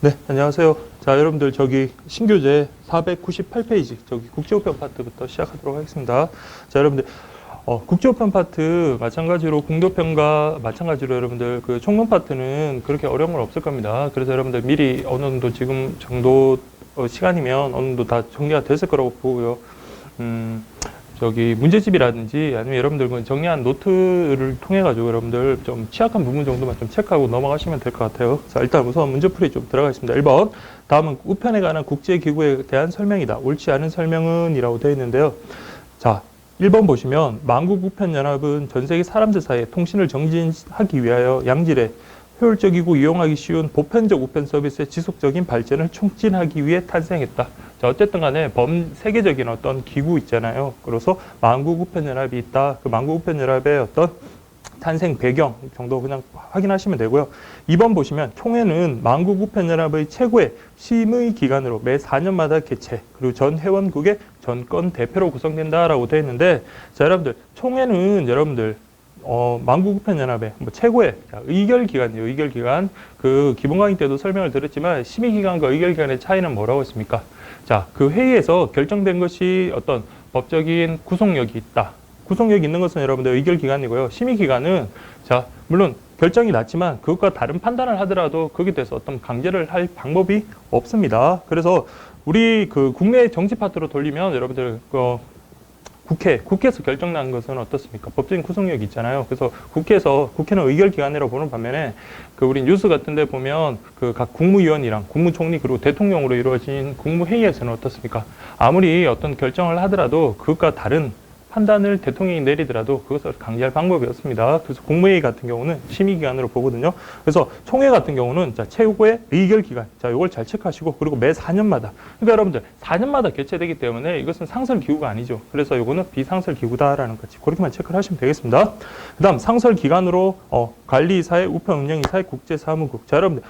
네, 안녕하세요. 자, 여러분들 저기 신교재 498페이지 저기 국제우편 파트부터 시작하도록 하겠습니다. 자, 여러분들 국제우편 파트 마찬가지로 공도편과 마찬가지로 여러분들 그 총론 파트는 그렇게 어려운 건 없을 겁니다. 그래서 여러분들 미리 어느 정도 지금 정도 시간이면 어느 정도 다 정리가 됐을 거라고 보고요. 저기 문제집이라든지 아니면 여러분들 그 정리한 노트를 통해 가지고 여러분들 좀 취약한 부분 정도만 좀 체크하고 넘어가시면 될 것 같아요. 자, 일단 우선 문제풀이 좀 들어가겠습니다. 1번. 다음은 우편에 관한 국제기구에 대한 설명이다. 옳지 않은 설명은 이라고 되어 있는데요. 자, 1번 보시면 만국우편연합은 전 세계 사람들 사이에 통신을 정진하기 위하여 양질의 효율적이고 이용하기 쉬운 보편적 우편 서비스의 지속적인 발전을 촉진하기 위해 탄생했다. 자, 어쨌든 간에 세계적인 어떤 기구 있잖아요. 그래서 만국우편연합이 있다. 그 만국우편연합의 어떤 탄생 배경 정도 그냥 확인하시면 되고요. 2번 보시면 총회는 만국우편연합의 최고의 심의 기관으로 매 4년마다 개최, 그리고 전 회원국의 전권 대표로 구성된다라고 되어 있는데, 자, 여러분들 총회는 여러분들 만국우편연합의 최고의 의결기관이에요. 의결기관. 그 기본 강의 때도 설명을 드렸지만 심의기관과 의결기관의 차이는 뭐라고 했습니까? 자, 그 회의에서 결정된 것이 어떤 법적인 구속력이 있다. 구속력이 있는 것은 여러분들 의결기관이고요. 심의기관은 자, 물론 결정이 났지만 그것과 다른 판단을 하더라도 거기에 대해서 어떤 강제를 할 방법이 없습니다. 그래서 우리 그 국내 정치 파트로 돌리면 여러분들 국회에서 결정난 것은 어떻습니까? 법적인 구속력이 있잖아요. 그래서 국회는 의결기관이라고 보는 반면에 그 우리 뉴스 같은 데 보면 그 각 국무위원이랑 국무총리 그리고 대통령으로 이루어진 국무회의에서는 어떻습니까? 아무리 어떤 결정을 하더라도 그것과 다른 판단을 대통령이 내리더라도 그것을 강제할 방법이 없습니다. 그래서 국무회의 같은 경우는 심의기관으로 보거든요. 그래서 총회 같은 경우는 자, 최고의 의결기관. 자, 이걸 잘 체크하시고, 그리고 매 4년마다. 그러니까 여러분들 4년마다 개최되기 때문에 이것은 상설기구가 아니죠. 그래서 이거는 비상설기구다라는 거지. 그렇게만 체크를 하시면 되겠습니다. 그 다음 상설기관으로 관리이사회, 우편운영이사회, 국제사무국. 자, 여러분들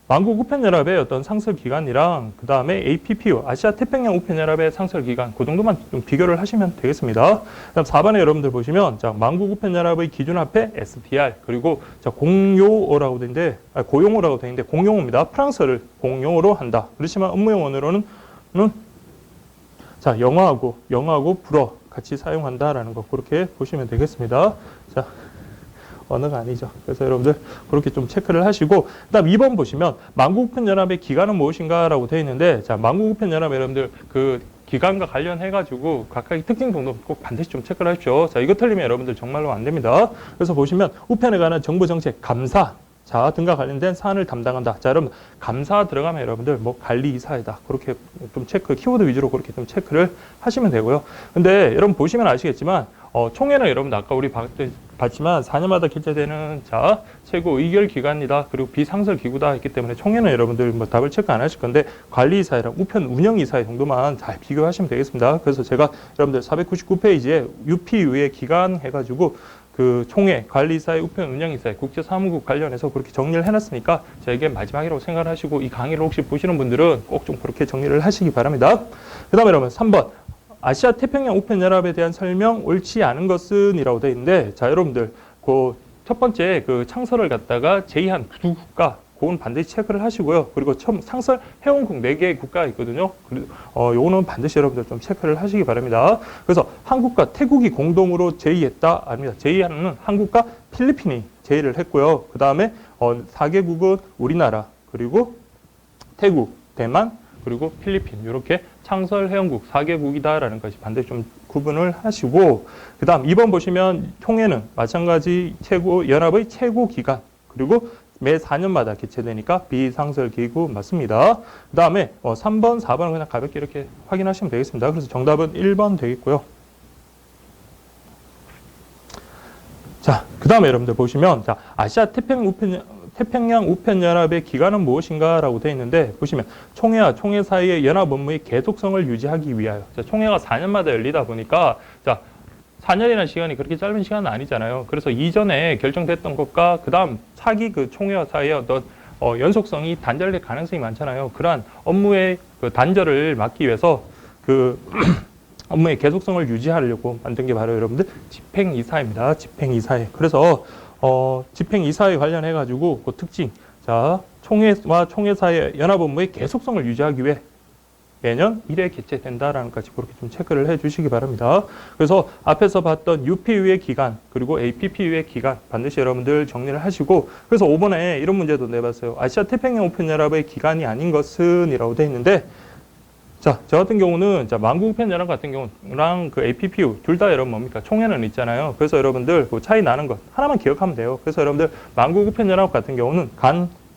만국우편연합의 어떤 상설기관이랑 그 다음에 APPO, 아시아태평양 우편연합의 상설기관, 그 정도만 좀 비교를 하시면 되겠습니다. 그다음 4번에 여러분들 보시면 자, 만국우편연합의 기준 앞에 SPR, 그리고 자, 공용어라고 되는데 고용어라고 되는데 공용어입니다. 프랑스어를 공용어로 한다. 그렇지만 업무용어로는 자, 영어하고 불어 같이 사용한다라는 거 그렇게 보시면 되겠습니다. 자, 언어가 아니죠. 그래서 여러분들 그렇게 좀 체크를 하시고, 그 다음 2번 보시면 만국우편연합의 기관은 무엇인가 라고 되어 있는데, 자, 만국우편연합 여러분들 그 기관과 관련해가지고 각각의 특징 정도 꼭 반드시 좀 체크를 하십시오. 자, 이거 틀리면 여러분들 정말로 안 됩니다. 그래서 보시면 우편에 관한 정부정책 감사, 자, 등과 관련된 사안을 담당한다. 자, 여러분, 감사 들어가면 여러분들 관리이사회다. 그렇게 좀 체크, 키워드 위주로 그렇게 좀 체크를 하시면 되고요. 근데 여러분 보시면 아시겠지만, 총회는 여러분들 아까 우리 봤지만 4년마다 개최되는 자, 최고 의결기관이다. 그리고 비상설기구다 했기 때문에 총회는 여러분들 답을 체크 안 하실 건데 관리이사회랑 우편 운영이사회 정도만 잘 비교하시면 되겠습니다. 그래서 제가 여러분들 499페이지에 UPU의 기관 해가지고 그 총회, 관리사회, 우편 운영이사회, 국제사무국 관련해서 그렇게 정리를 해놨으니까 저에게 마지막이라고 생각을 하시고 이 강의를 혹시 보시는 분들은 꼭 좀 그렇게 정리를 하시기 바랍니다. 그 다음에 여러분 3번. 아시아 태평양 우편연합에 대한 설명 옳지 않은 것은 이라고 되어 있는데, 자, 여러분들 그 첫 번째 그 창설을 갖다가 제의한 두 국가 그건 반드시 체크를 하시고요. 그리고 처음 상설 회원국 4개의 국가가 있거든요. 요거는 반드시 여러분들 좀 체크를 하시기 바랍니다. 그래서 한국과 태국이 공동으로 제의했다. 아닙니다. 제의하는 한국과 필리핀이 제의를 했고요. 그 다음에 4개국은 우리나라, 그리고 태국, 대만, 그리고 필리핀 이렇게 창설 회원국 4개국이다라는 것이 반드시 좀 구분을 하시고, 그 다음 2번 보시면 총회는 마찬가지 연합의 최고 기관, 그리고 매 4년마다 개최되니까 비상설기구 맞습니다. 그 다음에 3번, 4번은 그냥 가볍게 이렇게 확인하시면 되겠습니다. 그래서 정답은 1번 되겠고요. 자, 그 다음에 여러분들 보시면 자, 아시아 태평양 우편연합의 기관은 무엇인가 라고 되어 있는데, 보시면 총회와 총회 사이의 연합 업무의 계속성을 유지하기 위하여. 자, 총회가 4년마다 열리다 보니까 자, 4년이라는 시간이 그렇게 짧은 시간은 아니잖아요. 그래서 이전에 결정됐던 것과 그 다음 차기 그 총회와 사이의 어떤 연속성이 단절될 가능성이 많잖아요. 그러한 업무의 그 단절을 막기 위해서 그 업무의 계속성을 유지하려고 만든 게 바로 여러분들 집행이사입니다. 집행이사회. 그래서 집행이사회 관련해가지고 그 특징. 자, 총회와 총회사의 연합업무의 계속성을 유지하기 위해 매년 1회 개최된다라는 것까지 그렇게 좀 체크를 해 주시기 바랍니다. 그래서 앞에서 봤던 UPU의 기간 그리고 APPU의 기간 반드시 여러분들 정리를 하시고 그래서 5번에 이런 문제도 내봤어요. 아시아 태평양 우편연합의 기간이 아닌 것은 이라고 되어 있는데 자, 저 같은 경우는 자, 만국우편연합 같은 경우랑 그 APPU 둘 다 여러분 뭡니까? 총회는 있잖아요. 그래서 여러분들 그 차이 나는 것 하나만 기억하면 돼요. 그래서 여러분들 만국우편연합 같은 경우는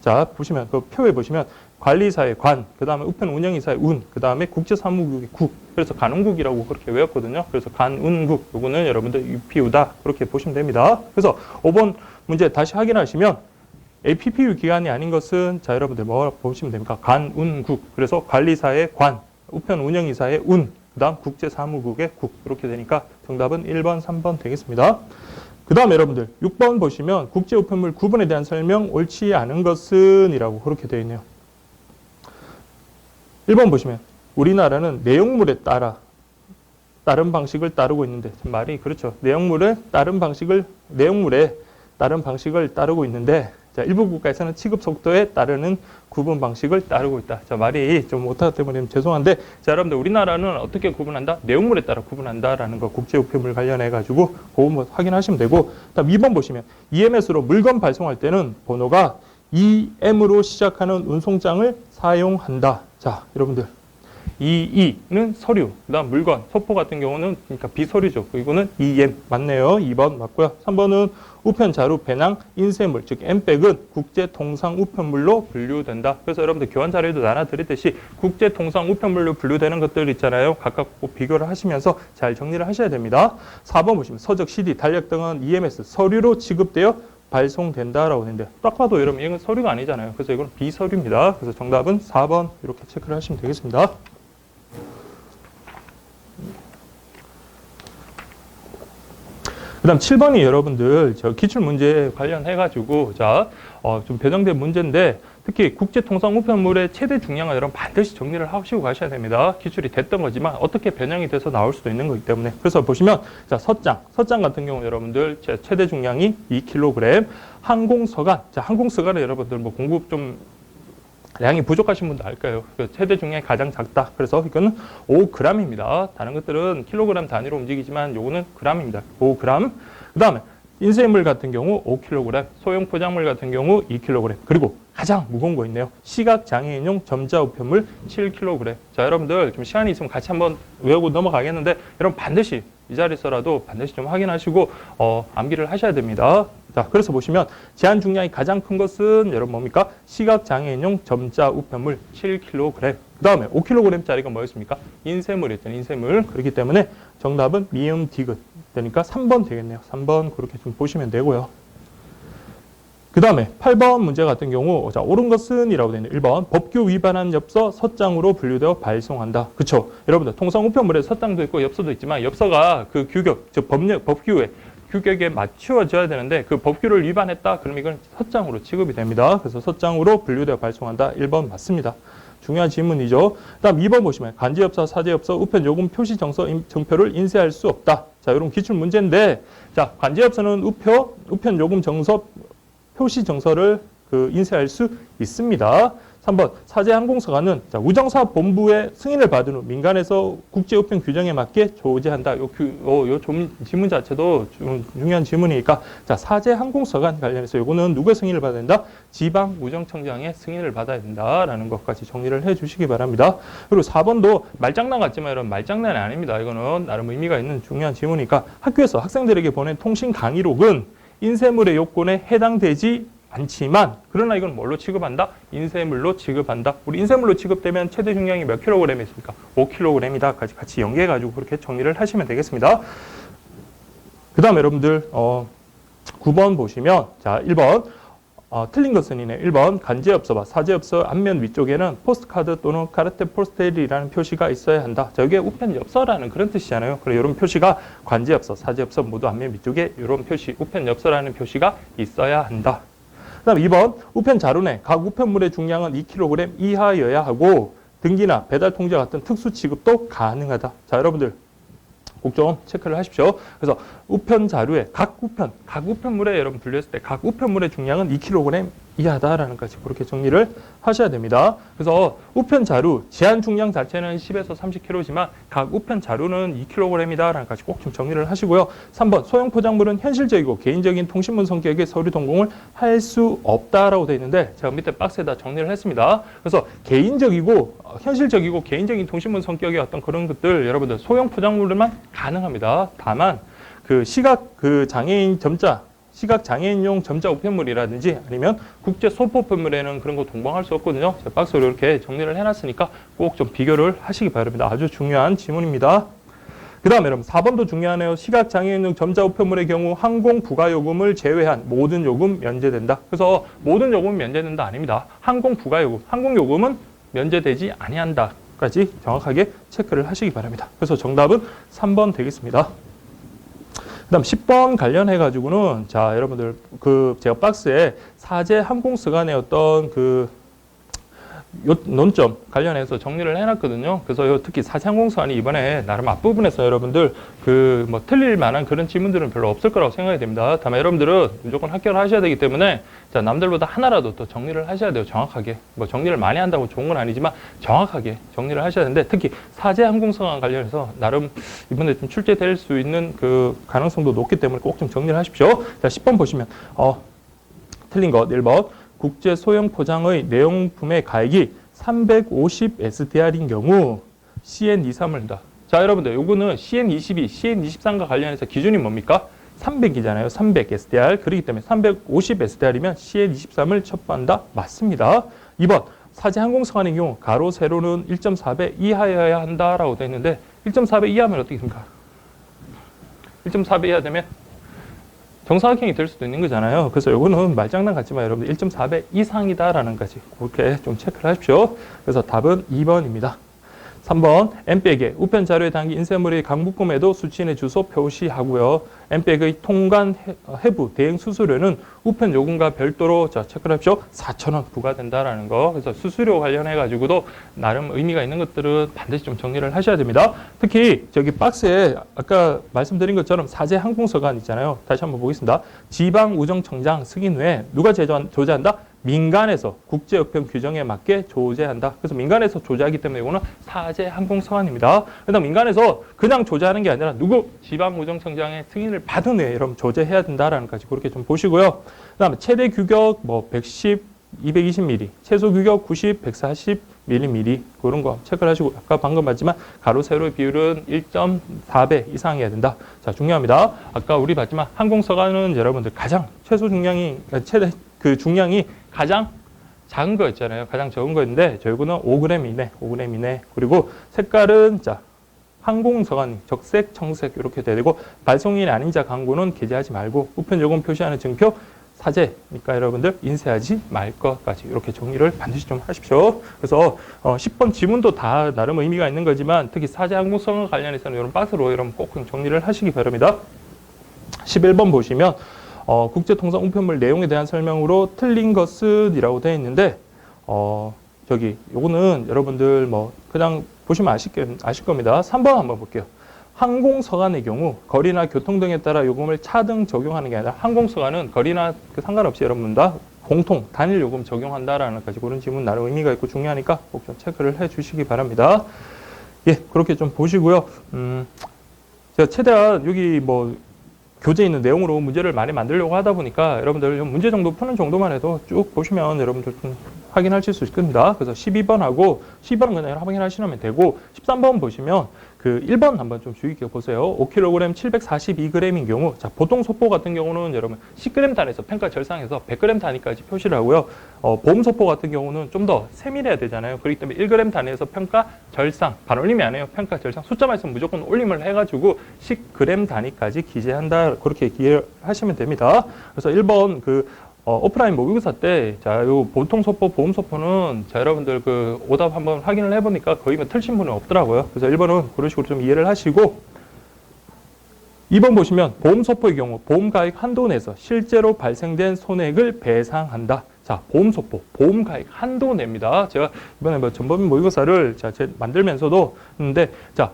자, 보시면 그 표에 보시면 관리사의 관, 그 다음에 우편 운영이사의 운, 그 다음에 국제사무국의 국. 그래서 간운국이라고 그렇게 외웠거든요. 그래서 간운국, 요거는 여러분들 UPU다. 그렇게 보시면 됩니다. 그래서 5번 문제 다시 확인하시면 APPU 기간이 아닌 것은 자, 여러분들 뭐 보시면 됩니까? 간운국. 그래서 관리사의 관, 우편 운영이사의 운, 그 다음 국제사무국의 국. 이렇게 되니까 정답은 1번, 3번 되겠습니다. 그 다음에 여러분들 6번 보시면 국제우편물 구분에 대한 설명 옳지 않은 것은 이라고 그렇게 되어 있네요. 1번 보시면 우리나라는 내용물에 따라 다른 방식을 따르고 있는데 말이 그렇죠. 내용물에 다른 방식을 따르고 있는데 자, 일부 국가에서는 취급 속도에 따르는 구분 방식을 따르고 있다. 자, 말이 좀 못하기 때문에 죄송한데 자, 여러분들 우리나라는 어떻게 구분한다? 내용물에 따라 구분한다라는 거 국제우편물 관련해 가지고 그거 확인하시면 되고 다음 2번 보시면 EMS로 물건 발송할 때는 번호가 EM으로 시작하는 운송장을 사용한다. 자, 여러분들 EE는 서류, 그 다음 물건, 소포 같은 경우는 그러니까 비서류죠. 이거는 EM 맞네요. 2번 맞고요. 3번은 우편, 자루, 배낭, 인쇄물, 즉 M백은 국제통상우편물로 분류된다. 그래서 여러분들 교환 자료에도 나눠드렸듯이 국제통상우편물로 분류되는 것들 있잖아요. 각각 꼭 비교를 하시면서 잘 정리를 하셔야 됩니다. 4번 보시면 서적, CD, 달력 등은 EMS, 서류로 취급되어 발송된다라고 했는데 딱 봐도 여러분 이건 서류가 아니잖아요. 그래서 이건 비서류입니다. 그래서 정답은 4번 이렇게 체크를 하시면 되겠습니다. 그 다음 7번이 여러분들 저 기출문제 관련해가지고 좀 배정된 문제인데 특히 국제통상우편물의 최대 중량을 여러분 반드시 정리를 하시고 가셔야 됩니다. 기출이 됐던 거지만 어떻게 변형이 돼서 나올 수도 있는 거기 때문에 그래서 보시면 자, 서장 같은 경우 여러분들 최대 중량이 2kg 항공서간 항공서간은 여러분들 뭐 공급 좀 양이 부족하신 분도 알까요? 최대 중량이 가장 작다. 그래서 이거는 5g입니다. 다른 것들은 킬로그램 단위로 움직이지만 요거는 g입니다. 5g. 그 다음에 인쇄물 같은 경우 5kg, 소형 포장물 같은 경우 2kg, 그리고 가장 무거운 거 있네요. 시각장애인용 점자우편물 7kg. 자, 여러분들 좀 시간이 있으면 같이 한번 외우고 넘어가겠는데 여러분 반드시 이 자리에서라도 반드시 좀 확인하시고 암기를 하셔야 됩니다. 자, 그래서 보시면 제한 중량이 가장 큰 것은 여러분 뭡니까? 시각장애인용 점자우편물 7kg. 그 다음에 5kg짜리가 뭐였습니까? 인쇄물이었죠. 인쇄물. 그렇기 때문에 정답은 미음 디귿 되니까 3번 되겠네요. 3번 그렇게 좀 보시면 되고요. 그 다음에 8번 문제 같은 경우 자, 옳은 것은 이라고 되어 있는 1번 법규 위반한 엽서 서장으로 분류되어 발송한다. 그렇죠. 여러분들 통상우편물에 서장도 있고 엽서도 있지만 엽서가 그 규격, 즉 법규에 규격에 맞추어져야 되는데 그 법규를 위반했다. 그럼 이건 서장으로 취급이 됩니다. 그래서 서장으로 분류되어 발송한다. 1번 맞습니다. 중요한 질문이죠. 다음 2번 보시면 간지엽서, 사제엽서, 우편요금 표시 정표를 인쇄할 수 없다. 자, 이런 기출 문제인데 자, 간지엽서는 우편요금 정서 표시 정서를 인쇄할 수 있습니다. 3번 사제항공서관은 우정사본부의 승인을 받은 후 민간에서 국제우편 규정에 맞게 조제한다. 요 질문 자체도 중요한 질문이니까 자, 사제항공서관 관련해서 요거는 누구의 승인을 받아야 된다? 지방우정청장의 승인을 받아야 된다라는 것까지 정리를 해주시기 바랍니다. 그리고 4번도 말장난 같지만 여러분 말장난이 아닙니다. 이거는 나름 의미가 있는 중요한 질문이니까 학교에서 학생들에게 보낸 통신 강의록은 인쇄물의 요건에 해당되지 않지만 그러나 이건 뭘로 취급한다? 인쇄물로 취급한다. 우리 인쇄물로 취급되면 최대 중량이 몇 킬로그램이 있습니까? 5kg이다. 같이 연계해가지고 그렇게 정리를 하시면 되겠습니다. 그 다음에 여러분들 9번 보시면 자 1번 틀린 것은 이네. 1번 간제엽서와 사제엽서 앞면 위쪽에는 포스트카드 또는 카르테 포스텔이라는 표시가 있어야 한다. 자, 여기에 우편엽서라는 그런 뜻이잖아요. 그래서 이런 표시가 관제엽서, 사제엽서 모두 앞면 위쪽에 이런 표시, 우편엽서라는 표시가 있어야 한다. 그 다음 2번 우편 자료 내 각 우편물의 중량은 2kg 이하여야 하고 등기나 배달 통지와 같은 특수 취급도 가능하다. 자, 여러분들 꼭 좀 체크를 하십시오. 그래서 우편 자료에 각 우편물에 여러분 분류했을 때 각 우편물의 중량은 2kg 이하다라는 까지 그렇게 정리를 하셔야 됩니다. 그래서 우편 자료 제한 중량 자체는 10에서 30kg지만 각 우편 자료는 2kg이다라는 까지 꼭 좀 정리를 하시고요. 3번 소형 포장물은 현실적이고 개인적인 통신문 성격의 서류 동봉을 할 수 없다라고 되어 있는데 제가 밑에 박스에다 정리를 했습니다. 그래서 개인적이고 현실적이고 개인적인 통신문 성격의 어떤 그런 것들 여러분들 소형 포장물만 가능합니다. 다만 그 시각 장애인용 점자 우편물이라든지 아니면 국제 소포 우편물에는 그런 거 동봉할 수 없거든요. 제가 박스로 이렇게 정리를 해놨으니까 꼭 좀 비교를 하시기 바랍니다. 아주 중요한 지문입니다. 그 다음에 여러분 4번도 중요하네요. 시각 장애인용 점자 우편물의 경우 항공 부가 요금을 제외한 모든 요금 면제된다. 그래서 모든 요금은 면제된다 아닙니다. 항공 부가 요금, 항공 요금은 면제되지 아니한다까지 정확하게 체크를 하시기 바랍니다. 그래서 정답은 3번 되겠습니다. 그다음 10번 관련해 가지고는 자 여러분들 제가 박스에 사제 항공서간의 어떤 논점 관련해서 정리를 해놨거든요. 그래서 특히 사제 항공서간이 이번에 나름 앞부분에서 여러분들 뭐 틀릴 만한 그런 지문들은 별로 없을 거라고 생각이 됩니다. 다만 여러분들은 무조건 합격을 하셔야 되기 때문에 자 남들보다 하나라도 더 정리를 하셔야 돼요. 정확하게. 뭐 정리를 많이 한다고 좋은 건 아니지만 정확하게 정리를 하셔야 되는데 특히 사제 항공서간 관련해서 나름 이번에 좀 출제될 수 있는 그 가능성도 높기 때문에 꼭 좀 정리를 하십시오. 자 10번 보시면 틀린 것 1번 국제 소형 포장의 내용품의 가액이 350 SDR인 경우 CN23을 한다. 자, 여러분들, 요거는 CN22, CN23과 관련해서 기준이 뭡니까? 300이잖아요. 300 SDR. 그렇기 때문에 350 SDR이면 CN23을 첩부한다. 맞습니다. 2번, 사제 항공서간의 경우 가로, 세로는 1.4배 이하여야 한다라고 되어 있는데 1.4배 이하면 어떻게 됩니까? 1.4배 이하 되면 정사각형이 될 수도 있는 거잖아요. 그래서 요거는 말장난 같지만 여러분들 1.4배 이상이다라는 까지 그렇게 좀 체크를 하십시오. 그래서 답은 2번입니다. 3번 M백에 우편 자료에 담긴 인쇄물의 각 묶음에도 수취인의 주소 표시하고요. M백의 통관 해부 대행 수수료는 우편 요금과 별도로 체크를 하십시오. 4,000원 부과된다라는 거. 그래서 수수료 관련해 가지고도 나름 의미가 있는 것들은 반드시 좀 정리를 하셔야 됩니다. 특히 저기 박스에 아까 말씀드린 것처럼 사제 항공서간 있잖아요. 다시 한번 보겠습니다. 지방우정청장 승인 후에 누가 조제한다? 민간에서 국제우편 규정에 맞게 조제한다. 그래서 민간에서 조제하기 때문에 이거는 사제 항공서간입니다. 그다음 민간에서 그냥 조제하는 게 아니라 누구 지방우정청장의 승인을 받은 후에 여러분 조제해야 된다라는 까지 그렇게 좀 보시고요. 그다음에 최대 규격 110, 220mm, 최소 규격 90, 140mm 그런 거 체크를 하시고 아까 방금 봤지만 가로 세로의 비율은 1.4배 이상이어야 된다. 자 중요합니다. 아까 우리 봤지만 항공서간은 여러분들 가장 최소 중량이 최대 중량이 가장 작은 거 있잖아요. 가장 적은 거인데 저희는 5g 이내, 5g 이내. 그리고 색깔은 항공서간 적색, 청색 이렇게 돼야 되고 발송인이 아닌 자 광고는 게재하지 말고 우편 요금 표시하는 증표 사제니까 여러분들 인쇄하지 말 것까지 이렇게 정리를 반드시 좀 하십시오. 그래서 10번 지문도 다 나름 의미가 있는 거지만 특히 사제 항공서간 관련해서는 이런 박스로 여러분 꼭 정리를 하시기 바랍니다. 11번 보시면 국제통상 우편물 내용에 대한 설명으로 틀린 것은 이라고 되어 있는데 요거는 여러분들 그냥 보시면 아실 겁니다. 3번 한번 볼게요. 항공서간의 경우 거리나 교통 등에 따라 요금을 차등 적용하는 게 아니라 항공서간은 거리나 상관없이 여러분 다 공통 단일 요금 적용한다라는 까지 그런 질문 나름 의미가 있고 중요하니까 꼭 좀 체크를 해 주시기 바랍니다. 예, 그렇게 좀 보시고요. 제가 최대한 여기 교재에 있는 내용으로 문제를 많이 만들려고 하다 보니까 여러분들 문제 정도 푸는 정도만 해도 쭉 보시면 여러분들 좀 확인하실 수 있을 겁니다. 그래서 12번하고 12번은 그냥 확인하시면 되고 13번 보시면 1번 한번 좀 주의 깊게 보세요. 5kg 742g인 경우 보통 소포 같은 경우는 여러분 10g 단에서 평가 절상해서 100g 단위까지 표시를 하고요. 보험 소포 같은 경우는 좀 더 세밀해야 되잖아요. 그렇기 때문에 1g 단위에서 평가 절상, 반올림이 아니에요. 평가 절상 숫자만 있으면 무조건 올림을 해가지고 10g 단위까지 기재한다. 그렇게 이해하시면 됩니다. 그래서 1번 오프라인 모의고사 때, 요 보통 소포, 보험 소포는, 여러분들 오답 한번 확인을 해보니까 거의 틀린 분은 없더라고요. 그래서 1번은 그런 식으로 좀 이해를 하시고, 2번 보시면 보험 소포의 경우 보험 가액 한도 내에서 실제로 발생된 손해를 배상한다. 자, 보험 소포, 보험 가액 한도 냅니다. 제가 이번에 전범 모의고사를 만들면서도 했는데,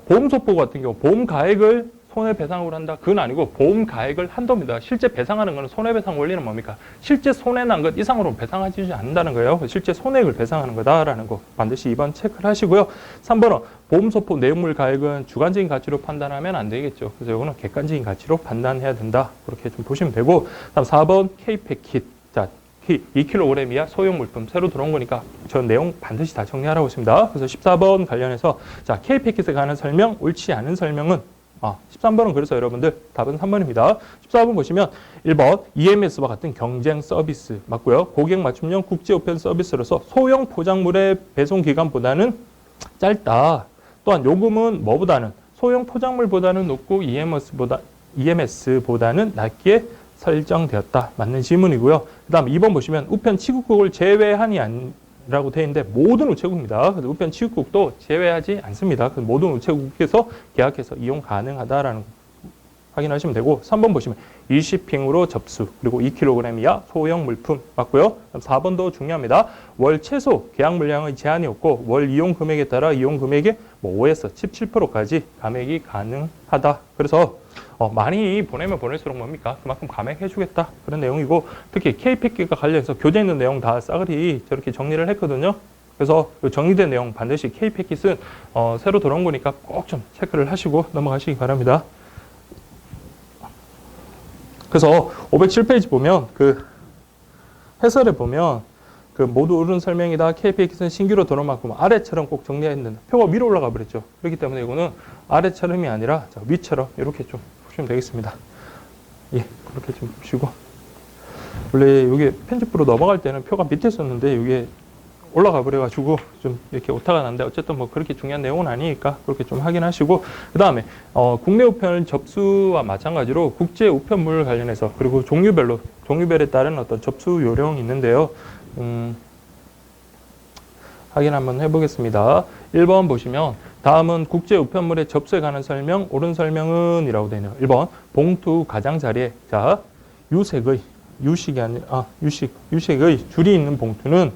보험 소포 같은 경우 보험 가액을 손해배상으로 한다. 그건 아니고 보험 가액을 한도입니다. 실제 배상하는 거는 손해배상 원리는 뭡니까? 실제 손해난 것 이상으로 배상하지 않는다는 거예요. 실제 손해액을 배상하는 거다라는 거 반드시 2번 체크를 하시고요. 3번은 보험소포 내용물 가액은 주관적인 가치로 판단하면 안 되겠죠. 그래서 이거는 객관적인 가치로 판단해야 된다. 그렇게 좀 보시면 되고, 다음 4번 K패킷. 자, 2kg 이하 소형 물품 새로 들어온 거니까 저 내용 반드시 다 정리하라고 했습니다. 그래서 14번 관련해서 자, K패킷에 관한 설명, 옳지 않은 설명은 13번은 그래서 여러분들 답은 3번입니다. 14번 보시면 1번 EMS와 같은 경쟁 서비스 맞고요. 고객 맞춤형 국제 우편 서비스로서 소형 포장물의 배송 기간보다는 짧다. 또한 요금은 뭐보다는 소형 포장물보다는 높고 EMS보다는 낮게 설정되었다. 맞는 질문이고요. 그 다음 2번 보시면 우편 취급국을 제외하니 라고 되어 있는데 모든 우체국입니다. 그래서 우편 취급국도 제외하지 않습니다. 그래서 모든 우체국에서 계약해서 이용 가능하다라는 거 확인하시면 되고, 3번 보시면 이시핑으로 접수 그리고 2kg 이하 소형 물품 맞고요. 4번도 중요합니다. 월 최소 계약 물량의 제한이 없고 월 이용 금액에 따라 이용 금액의 5에서 17%까지 감액이 가능하다. 그래서 많이 보내면 보낼수록 뭡니까? 그만큼 감액해주겠다. 그런 내용이고, 특히 K패키가 관련해서 교재 있는 내용 다 싸그리 저렇게 정리를 했거든요. 그래서 정리된 내용 반드시 K패킷은 새로 들어온 거니까 꼭 좀 체크를 하시고 넘어가시기 바랍니다. 그래서 507페이지 보면 그 해설에 보면 그 모두 옳은 설명이다. K패킷은 신규로 들어온 만큼 아래처럼 꼭 정리해야 된다. 표가 위로 올라가 버렸죠. 그렇기 때문에 이거는 아래처럼이 아니라 위처럼 이렇게 좀 보시면 되겠습니다. 예, 그렇게 좀 보시고, 원래 이게 편집부로 넘어갈 때는 표가 밑에 있었는데 이게 올라가 버려가지고 좀 이렇게 오타가 났는데, 어쨌든 뭐 그렇게 중요한 내용은 아니니까 그렇게 좀 확인하시고, 그 다음에 국내 우편 접수와 마찬가지로 국제 우편물 관련해서 그리고 종류별에 따른 어떤 접수 요령이 있는데요. 확인 한번 해보겠습니다. 1번 보시면 다음은 국제 우편물의 접수에 관한 설명, 옳은 설명은 이라고 되어 있네요. 1번 봉투 가장자리에 자 유식의 줄이 있는 봉투는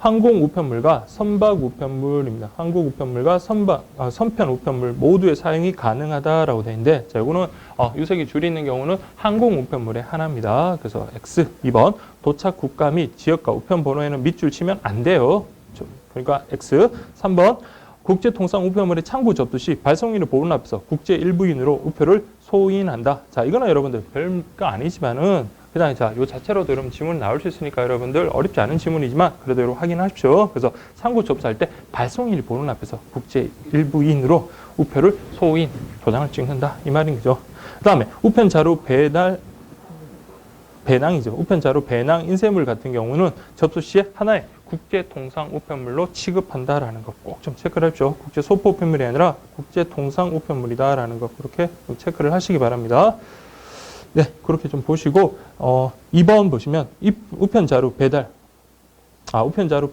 항공 우편물과 선박 우편물입니다. 항공 우편물과 선편 우편물 모두의 사용이 가능하다라고 되어 있는데, 자, 이거는 유색이 줄이 있는 경우는 항공 우편물의 하나입니다. 그래서 X. 2번 도착 국가 및 지역과 우편 번호에는 밑줄 치면 안 돼요. 그러니까 X. 3번 국제통상 우편물의 창구 접수 시 발송인을 보는 앞에서 국제 일부인으로 우표를 소인한다. 자, 이거는 여러분들 별거 아니지만은 그냥 자, 요 자체로도 여러분 지문 나올 수 있으니까 여러분들 어렵지 않은 지문이지만 그래도 여러분 확인하십시오. 그래서 창구 접수할 때 발송인을 보는 앞에서 국제 일부인으로 우표를 소인 도장을 찍는다. 이 말인 거죠. 그 다음에 우편 자료 배낭이죠. 우편 자료 배낭 인쇄물 같은 경우는 접수 시에 하나의 국제 통상 우편물로 취급한다라는 거 꼭 좀 체크를 하십시오. 국제 소포 우편물이 아니라 국제 통상 우편물이다라는 거 그렇게 좀 체크를 하시기 바랍니다. 네, 그렇게 좀 보시고 2번 보시면 우편자료 배낭, 우편자료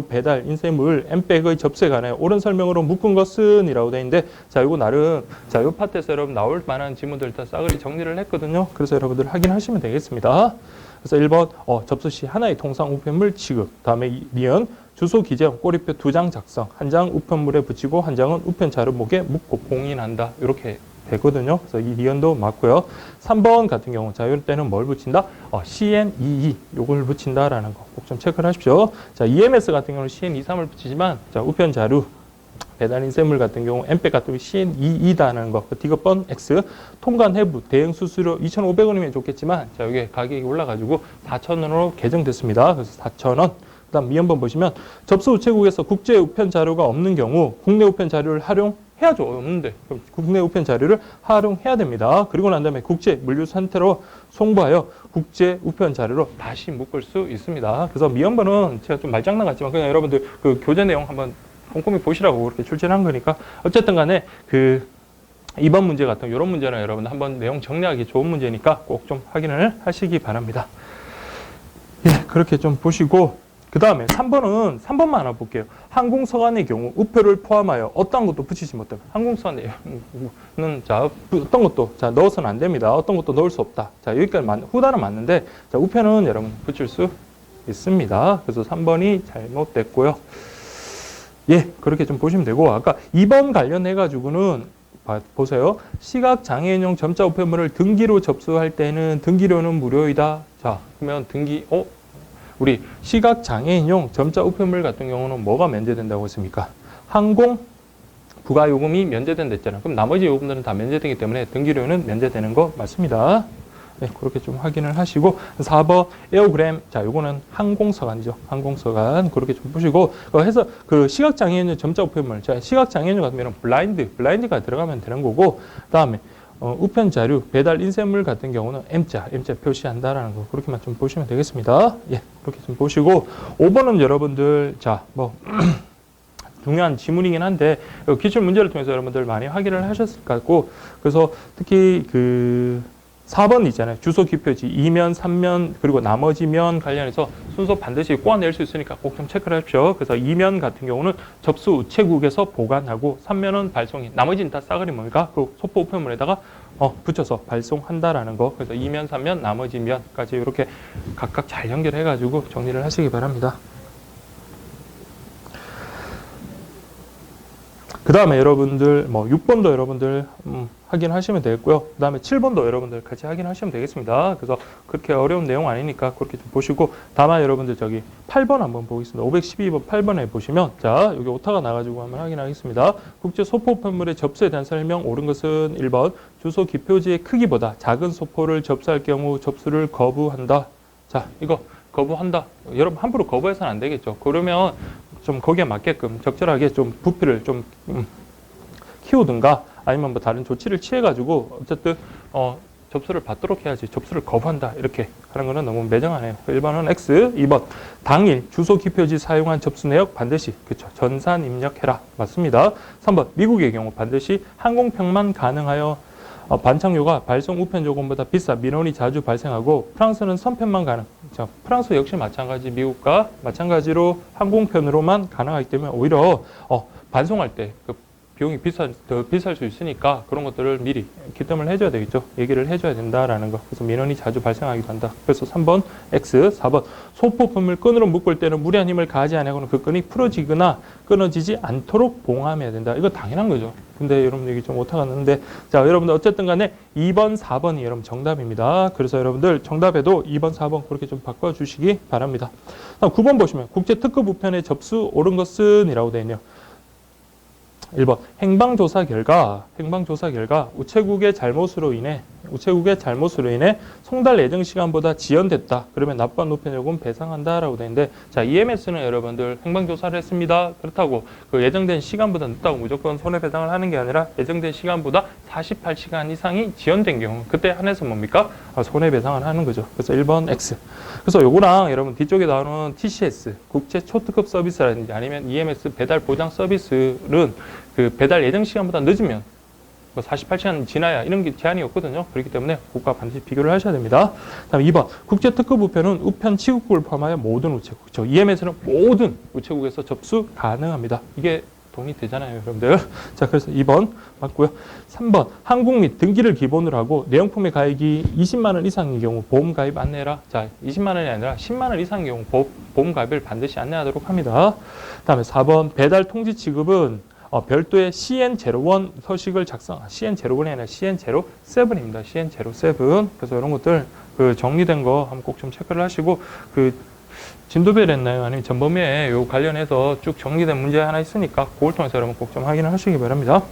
배달, 인쇄물, 엠백의 접수에 관해 옳은 설명으로 묶은 것은 이라고 되어 있는데, 자, 이거 나름, 자, 요 파트에서 여러분 나올 만한 지문들 다 싸그리 정리를 했거든요. 그래서 여러분들 확인하시면 되겠습니다. 그래서 1번, 접수 시 하나의 통상 우편물 취급, 다음에 니은, 주소 기재형 꼬리표 2장 작성, 한 장 우편물에 붙이고 한 장은 우편자료목에 묶고 봉인한다. 이렇게 되거든요. 그래서 이 니은도 맞고요. 3번 같은 경우, 자, 이럴 때는 뭘 붙인다? CN22, 요걸 붙인다라는 거 꼭 좀 체크를 하십시오. 자, EMS 같은 경우는 CN23을 붙이지만, 자, 우편자료, 배달 인쇄물 같은 경우, 엠백 같은 경우 CN22다라는 거, 디귿번 X, 통관 해부, 대행 수수료 2,500원이면 좋겠지만, 자, 이게 가격이 올라가지고 4,000원으로 개정됐습니다. 그래서 4,000원. 그 다음 미연번 보시면, 접수 우체국에서 국제 우편 자료가 없는 경우, 국내 우편 자료를 활용해야죠. 없는데 국내 우편 자료를 활용해야 됩니다. 그리고 난 다음에 국제 물류 상태로 송부하여 국제 우편 자료로 다시 묶을 수 있습니다. 그래서 미연번은 제가 좀 말장난 같지만 그냥 여러분들 그 교재 내용 한번 꼼꼼히 보시라고 그렇게 출제한 거니까, 어쨌든 간에 그 2번 문제 같은 이런 문제는 여러분 한번 내용 정리하기 좋은 문제니까 꼭 좀 확인을 하시기 바랍니다. 예, 그렇게 좀 보시고, 그 다음에 3번만 하나 볼게요. 항공서간의 경우 우표를 포함하여 어떤 것도 붙이지 못해요. 항공서간에는 자, 어떤 것도 자, 넣어서는 안 됩니다. 어떤 것도 넣을 수 없다. 자, 여기까지 후단은 맞는데, 자, 우표는 여러분 붙일 수 있습니다. 그래서 3번이 잘못됐고요. 예, 그렇게 좀 보시면 되고, 아까 2번 관련해가지고는 보세요. 시각장애인용 점자 우편물을 등기로 접수할 때는 등기료는 무료이다. 자, 그러면 우리 시각장애인용 점자 우편물 같은 경우는 뭐가 면제된다고 했습니까? 항공 부가요금이 면제된다 했잖아요. 그럼 나머지 요금들은 다 면제되기 때문에 등기료는 면제되는 거 맞습니다. 네, 그렇게 좀 확인을 하시고 4번 에어그램, 자, 요거는 항공서간이죠. 항공서간 그렇게 좀 보시고 해서 그 시각장애인용 점자 우편물, 자, 시각장애인용 같으면 블라인드가 들어가면 되는 거고 그다음에 우편 자료, 배달 인쇄물 같은 경우는 M자 표시한다라는 거 그렇게만 좀 보시면 되겠습니다. 예, 그렇게 좀 보시고 5번은 여러분들 자, 중요한 지문이긴 한데 기출 문제를 통해서 여러분들 많이 확인을 하셨을 것 같고 그래서 특히 그 4번 있잖아요. 주소 기표지 2면, 3면 그리고 나머지 면 관련해서 순서 반드시 꼬아낼 수 있으니까 꼭 좀 체크를 하십시오. 그래서 2면 같은 경우는 접수 우체국에서 보관하고 3면은 발송이 나머지는 다 싸그리 뭡니까? 그 소포 우편물에다가 붙여서 발송한다라는 거. 그래서 2면, 3면, 나머지 면까지 이렇게 각각 잘 연결해 가지고 정리를 하시기 바랍니다. 그 다음에 여러분들 6번도 여러분들 확인하시면 되겠고요. 그 다음에 7번도 여러분들 같이 확인하시면 되겠습니다. 그래서 그렇게 어려운 내용 아니니까 그렇게 좀 보시고 다만 여러분들 저기 8번 한번 보겠습니다. 512번 8번에 보시면 자 여기 오타가 나가지고 한번 확인하겠습니다. 국제 소포 우편물의 접수에 대한 설명 옳은 것은 1번 주소 기표지의 크기보다 작은 소포를 접수할 경우 접수를 거부한다. 자 이거 거부한다. 여러분 함부로 거부해서는 안 되겠죠. 그러면 좀 거기에 맞게끔 적절하게 좀 부피를 좀 키우든가 아니면 다른 조치를 취해가지고 어쨌든 접수를 받도록 해야지 접수를 거부한다 이렇게 하는 거는 너무 매정하네요. 1번은 X, 2번 당일 주소 기표지 사용한 접수 내역 반드시 그렇죠 전산 입력해라 맞습니다. 3번 미국의 경우 반드시 항공편만 가능하여 반창료가 발송 우편 요금보다 비싸 민원이 자주 발생하고 프랑스는 선편만 가능. 자, 프랑스 역시 마찬가지 미국과 마찬가지로 항공편으로만 가능하기 때문에 오히려 반송할 때 그 비용이 더 비쌀 수 있으니까 그런 것들을 미리 기점을 해줘야 되겠죠. 얘기를 해줘야 된다라는 거. 그래서 민원이 자주 발생하기도 한다. 그래서 3번 X, 4번 소포품을 끈으로 묶을 때는 무리한 힘을 가하지 않고는 그 끈이 풀어지거나 끊어지지 않도록 봉함해야 된다. 이거 당연한 거죠. 근데 여러분 얘기 좀 오타가 났는데 자 여러분들 어쨌든 간에 2번, 4번이 여러분 정답입니다. 그래서 여러분들 정답에도 2번, 4번 그렇게 좀 바꿔주시기 바랍니다. 다음 9번 보시면 국제특급 우편의 접수 옳은 것은 이라고 되어 있네요. 1번 행방조사 결과 우체국의 잘못으로 인해 송달 예정 시간보다 지연됐다. 그러면 납부한 우편 요금 배상한다라고 되는데 자 EMS는 여러분들 행방조사를 했습니다. 그렇다고 그 예정된 시간보다 늦다고 무조건 손해배상을 하는 게 아니라 예정된 시간보다 48시간 이상이 지연된 경우 그때 한해서 뭡니까? 손해배상을 하는 거죠. 그래서 1번 X. 그래서 요거랑 여러분 뒤쪽에 나오는 TCS 국제 초특급 서비스라든지 아니면 EMS 배달 보장 서비스는 그 배달 예정 시간보다 늦으면 48시간 지나야 이런 게 제한이 없거든요. 그렇기 때문에 그것과 반드시 비교를 하셔야 됩니다. 다음 2번 국제특급 우편은 우편 취급국을 포함하여 모든 우체국 그렇죠. EMS는 모든 우체국에서 접수 가능합니다. 이게 동의 되잖아요, 여러분들. 자, 그래서 2번 맞고요. 3번 항공 및 등기를 기본으로 하고 내용품의 가액이 20만 원 이상인 경우 보험 가입 안내해라. 자, 20만 원이 아니라 10만 원 이상인 경우 보험 가입을 반드시 안내하도록 합니다. 다음에 4번 배달 통지 취급은 별도의 CN01 서식을 CN01이 아니라 CN07입니다. CN07. 그래서 이런 것들 그 정리된 거 한번 꼭 좀 체크를 하시고 그 진도별 했나요? 아니면 전범위에 요 관련해서 쭉 정리된 문제 하나 있으니까 그걸 통해서 여러분 꼭 좀 확인을 하시기 바랍니다.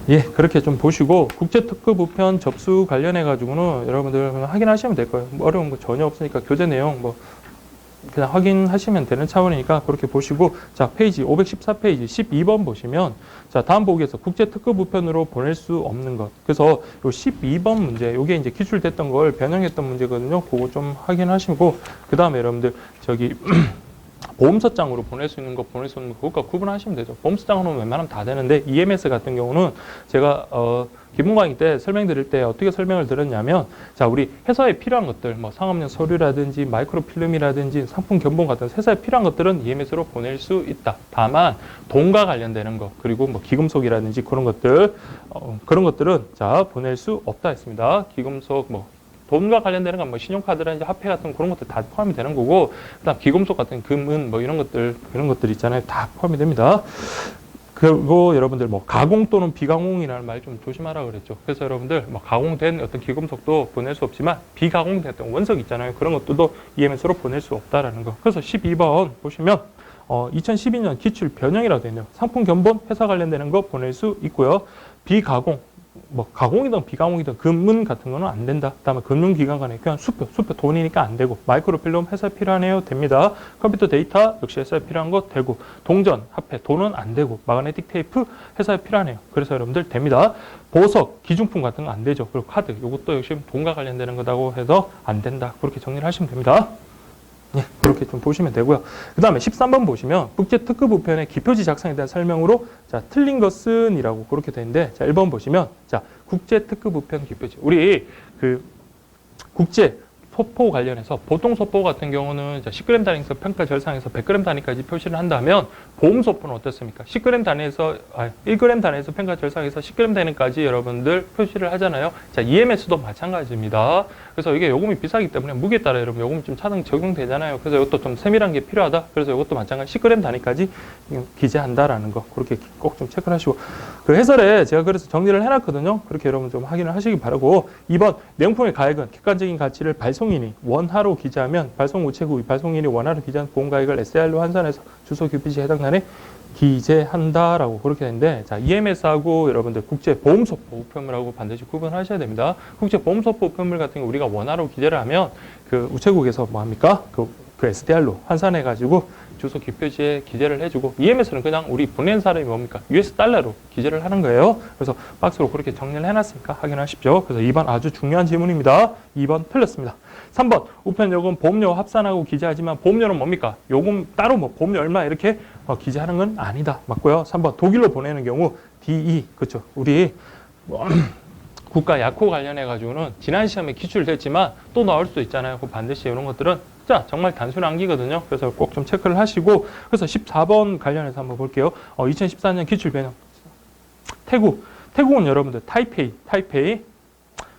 예, 그렇게 좀 보시고 국제특급 우편 접수 관련해 가지고는 여러분들 확인하시면 될 거예요. 뭐 어려운 거 전혀 없으니까 교재 내용 그냥 확인하시면 되는 차원이니까 그렇게 보시고 자 페이지 514페이지 12번 보시면 자 다음 보기에서 국제특급 우편으로 보낼 수 없는 것 그래서 요 12번 문제 요게 이제 기출됐던 걸 변형했던 문제거든요. 그거 좀 확인하시고 그 다음에 여러분들 저기 보험서장으로 보낼 수 있는 거 보낼 수 없는 거 그것과 구분하시면 되죠. 보험서장으로는 웬만하면 다 되는데 EMS 같은 경우는 제가 기본 강의 때 설명드릴 때 어떻게 설명을 드렸냐면 자 우리 회사에 필요한 것들 뭐 상업용 서류라든지 마이크로필름이라든지 상품 견본 같은 회사에 필요한 것들은 EMS로 보낼 수 있다. 다만 돈과 관련되는 거 그리고 뭐 기금속이라든지 그런 것들 그런 것들은 자 보낼 수 없다 했습니다. 기금속 돈과 관련되는 건 뭐 신용카드라든지 화폐 같은 그런 것들 다 포함이 되는 거고 그다음 기금속 같은 금은 뭐 이런 것들 있잖아요. 다 포함이 됩니다. 그리고 여러분들 뭐 가공 또는 비가공이라는 말 좀 조심하라 그랬죠. 그래서 여러분들 뭐 가공된 어떤 기금속도 보낼 수 없지만 비가공된 어떤 원석 있잖아요. 그런 것들도 EMS로 보낼 수 없다라는 거. 그래서 12번 보시면 2012년 기출 변형이라고 되어 있네요. 상품 견본 회사 관련되는 거 보낼 수 있고요. 비가공 뭐 가공이든 비가공이든 금문 같은 거는 안 된다. 그다음에 금융기관 간에 그냥 수표 돈이니까 안 되고 마이크로필름 회사 필요하네요. 됩니다. 컴퓨터 데이터 역시 회사에 필요한 거 되고 동전, 화폐, 돈은 안 되고 마그네틱 테이프 회사에 필요하네요. 그래서 여러분들 됩니다. 보석, 기중품 같은 거 안 되죠. 그리고 카드 이것도 역시 돈과 관련되는 거라고 해서 안 된다. 그렇게 정리를 하시면 됩니다. 네, 그렇게 좀 보시면 되고요. 그 다음에 13번 보시면 국제특급 우편의 기표지 작성에 대한 설명으로 자 틀린 것은 이라고 그렇게 되는데 자 1번 보시면 자 국제특급 우편 기표지 우리 그 국제 소포 관련해서 보통 소포 같은 경우는 10g 단위에서 평가 절상에서 100g 단위까지 표시를 한다면 보험 소포는 어떻습니까? 10g 단위에서 1g 단위에서 평가 절상에서 10g 단위까지 여러분들 표시를 하잖아요. 자, EMS도 마찬가지입니다. 그래서 이게 요금이 비싸기 때문에 무게에 따라 여러분 요금이 좀 차등 적용되잖아요. 그래서 이것도 좀 세밀한 게 필요하다. 그래서 이것도 마찬가지 10g 단위까지 기재한다라는 거 그렇게 꼭 좀 체크를 하시고 그 해설에 제가 그래서 정리를 해놨거든요. 그렇게 여러분 좀 확인을 하시기 바라고 2번 내용품의 가액은 객관적인 가치를 발송인이 원화로 기재하면 발송 우체국이 발송인이 원화로 기재한 보험가액을 SR로 환산해서 주소 규피지에 해당 날에 기재한다라고 그렇게 되는데 자 EMS하고 여러분들 국제보험소포 우편물하고 반드시 구분하셔야 됩니다. 국제보험소포 우편물 같은 경우 우리가 원화로 기재를 하면 그 우체국에서 뭐 합니까? 그 SDR로 환산해 가지고 주소 기표지에 기재를 해주고 EMS는 그냥 우리 보낸 사람이 뭡니까? US 달러로 기재를 하는 거예요. 그래서 박스로 그렇게 정리를 해놨으니까 확인하십시오. 그래서 2번 아주 중요한 질문입니다. 2번 틀렸습니다. 3번 우편요금 보험료 합산하고 기재하지만 보험료는 뭡니까? 요금 따로 뭐 보험료 얼마 이렇게 기재하는 건 아니다. 맞고요. 3번 독일로 보내는 경우 DE 그렇죠. 우리 국가 약호 관련해 가지고는 지난 시험에 기출됐지만 또 나올 수도 있잖아요. 그 반드시 이런 것들은 자 정말 단순 암기거든요. 그래서 꼭 좀 체크를 하시고 그래서 14번 관련해서 한번 볼게요. 2014년 기출 변형 태국은 여러분들 타이페이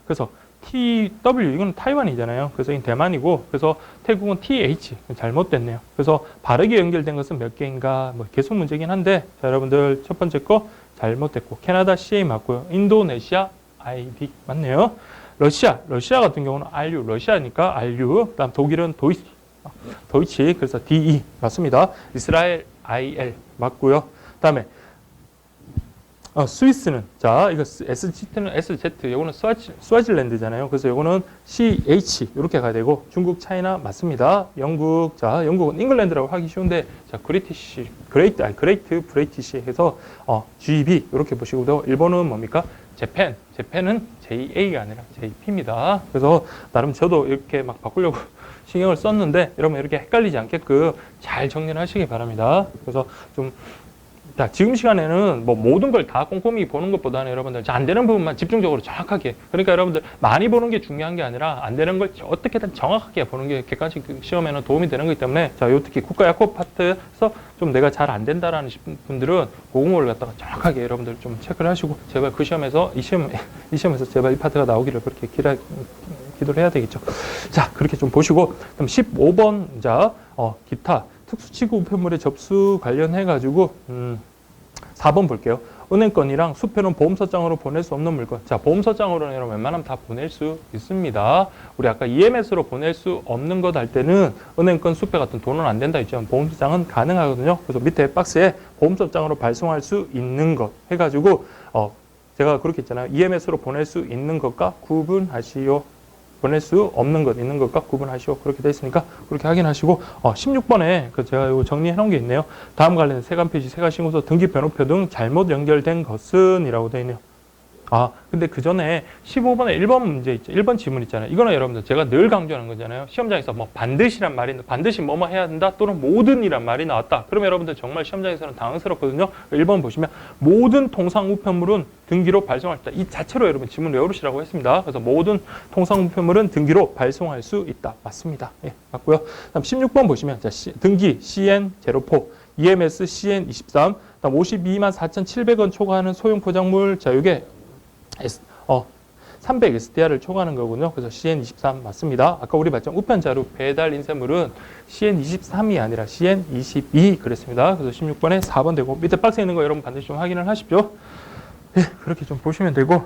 그래서 TW 이건 타이완이잖아요. 그래서 이 대만이고 그래서 태국은 TH 잘못됐네요. 그래서 바르게 연결된 것은 몇 개인가 뭐 개수 문제긴 한데 자, 여러분들 첫 번째 거 잘못됐고 캐나다 CA 맞고요. 인도네시아 ID 맞네요. 러시아 같은 경우는 RU 러시아니까 RU 그다음 독일은 도이치 그래서 DE 맞습니다. 이스라엘 IL 맞고요. 그다음에 스위스는 자 이거 SZ는 SZ 요거는 스와질랜드잖아요. 그래서 요거는 CH 이렇게 가야 되고 중국 차이나 맞습니다. 영국은 잉글랜드라고 하기 쉬운데 자 그레이트 브리티시 해서 GB 이렇게 보시고도 일본은 뭡니까? 재팬은 JA가 아니라 JP입니다. 그래서 나름 저도 이렇게 막 바꾸려고 신경을 썼는데 여러분 이렇게 헷갈리지 않게끔 잘 정리를 하시기 바랍니다. 그래서 좀 자, 지금 시간에는 뭐 모든 걸 다 꼼꼼히 보는 것보다는 여러분들 안 되는 부분만 집중적으로 정확하게 그러니까 여러분들 많이 보는 게 중요한 게 아니라 안 되는 걸 어떻게든 정확하게 보는 게 객관식 시험에는 도움이 되는 거기 때문에 자, 요 특히 국가약호 파트에서 좀 내가 잘 안 된다라는 분들은 고공을 갖다가 정확하게 여러분들 좀 체크를 하시고 제발 그 시험에서 이 시험에서 제발 이 파트가 나오기를 그렇게 기도를 해야 되겠죠. 자, 그렇게 좀 보시고 그럼 15번 자, 기타 특수치구 우편물의 접수 관련해 가지고 4번 볼게요. 은행권이랑 수표는 보험서장으로 보낼 수 없는 물건. 자, 보험서장으로는 여러분 웬만하면 다 보낼 수 있습니다. 우리 아까 EMS로 보낼 수 없는 것 할 때는 은행권 수표 같은 돈은 안 된다 했지만 보험서장은 가능하거든요. 그래서 밑에 박스에 보험서장으로 발송할 수 있는 것 해가지고 제가 그렇게 했잖아요. EMS로 보낼 수 있는 것과 구분하시오. 보낼 수 없는 것, 있는 것과 구분하시오. 그렇게 돼 있으니까 그렇게 확인하시고 16번에 제가 이거 정리해 놓은 게 있네요. 다음 관련 세관 표시, 세관 신고서, 등기 변호표 등 잘못 연결된 것은 이라고 돼 있네요. 근데 그 전에 15번에 1번 문제 있죠. 1번 지문 있잖아요. 이거는 여러분들 제가 늘 강조하는 거잖아요. 시험장에서 뭐 반드시란 말이, 반드시 뭐뭐 해야 된다 또는 모든이란 말이 나왔다. 그러면 여러분들 정말 시험장에서는 당황스럽거든요. 1번 보시면 모든 통상 우편물은 등기로 발송할 수 있다. 이 자체로 여러분 지문 외우시라고 했습니다. 그래서 모든 통상 우편물은 등기로 발송할 수 있다. 맞습니다. 예, 맞고요. 다음 16번 보시면 자, 등기 CN04, EMS CN23, 다음 52만 4,700원 초과하는 소형 포장물. 자, 이게 300 SDR을 초과하는 거군요. 그래서 CN23 맞습니다. 아까 우리 봤죠? 우편자료 배달 인쇄물은 CN23이 아니라 CN22 그랬습니다. 그래서 16번에 4번 되고 밑에 박스에 있는 거 여러분 반드시 좀 확인을 하십시오. 예, 그렇게 좀 보시면 되고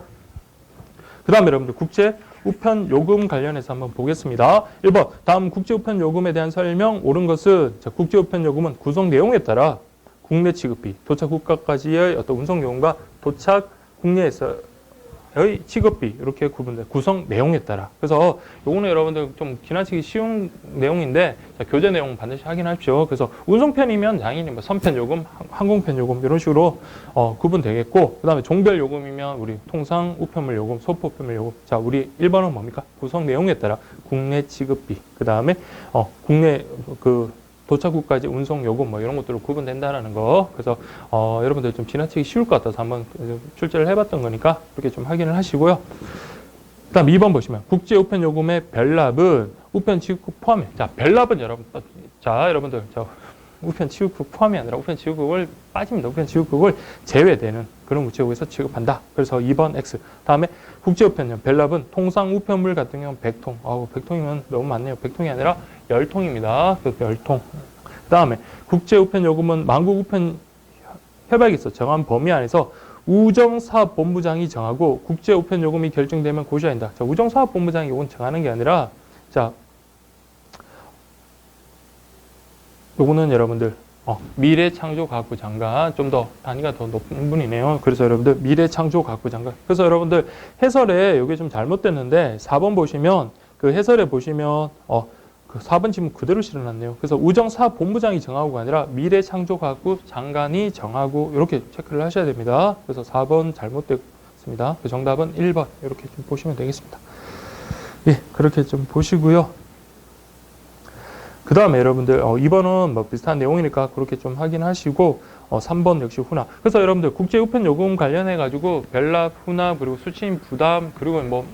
그 다음에 여러분들 국제 우편 요금 관련해서 한번 보겠습니다. 1번 다음 국제 우편 요금에 대한 설명 옳은 것은 국제 우편 요금은 구성 내용에 따라 국내 취급비, 도착 국가까지의 어떤 운송 요금과 도착 국내에서의 취급비 이렇게 구분돼 구성 내용에 따라. 그래서 요거는 여러분들 좀 지나치기 쉬운 내용인데 교재 내용 반드시 확인하십시오. 그래서 운송편이면 당연히 뭐 선편 요금, 항공편 요금 이런 식으로 구분되겠고, 그다음에 종별 요금이면 우리 통상 우편물 요금, 소포편물 요금. 자, 우리 1번은 뭡니까? 구성 내용에 따라 국내 취급비, 그다음에 국내 도착국까지 운송 요금 뭐 이런 것들로 구분된다라는 거. 그래서 여러분들 좀 지나치기 쉬울 것 같아서 한번 출제를 해봤던 거니까 그렇게 좀 확인을 하시고요. 그다음 2번 보시면 국제 우편 요금의 별납은 우편 취급국 포함해. 자, 별납은 여러분들 우편 취급국 포함이 아니라 우편 취급국을 빠집니다. 우편 취급국을 제외되는 그런 우체국에서 취급한다. 그래서 2번 X. 다음에 국제 우편용 별납은 통상 우편물 같은 경우는 100통. 100통이면 너무 많네요. 100통이 아니라 10통입니다. 그래서 10통. 그 다음에 국제 우편 요금은 만국 우편 협약에서 정한 범위 안에서 우정사업본부장이 정하고 국제 우편 요금이 결정되면 고시해야 한다. 자, 우정사업본부장이 요건 정하는 게 아니라 자, 요거는 여러분들 미래창조과학부 장관, 좀 더 단위가 더 높은 분이네요. 그래서 여러분들 미래창조과학부 장관. 그래서 여러분들 해설에 이게 좀 잘못됐는데 4번 보시면 그 해설에 보시면 그 4번 지문 그대로 실어놨네요. 그래서 우정사업본부장이 정하고가 아니라 미래창조과학부 장관이 정하고 이렇게 체크를 하셔야 됩니다. 그래서 4번 잘못됐습니다. 그 정답은 1번 이렇게 좀 보시면 되겠습니다. 예, 그렇게 좀 보시고요. 그 다음에 여러분들 2번은 뭐 비슷한 내용이니까 그렇게 좀 확인하시고 3번 역시 훈합. 그래서 여러분들 국제 우편 요금 관련해 가지고 별납, 훈합, 그리고 수취인 부담, 그리고 뭐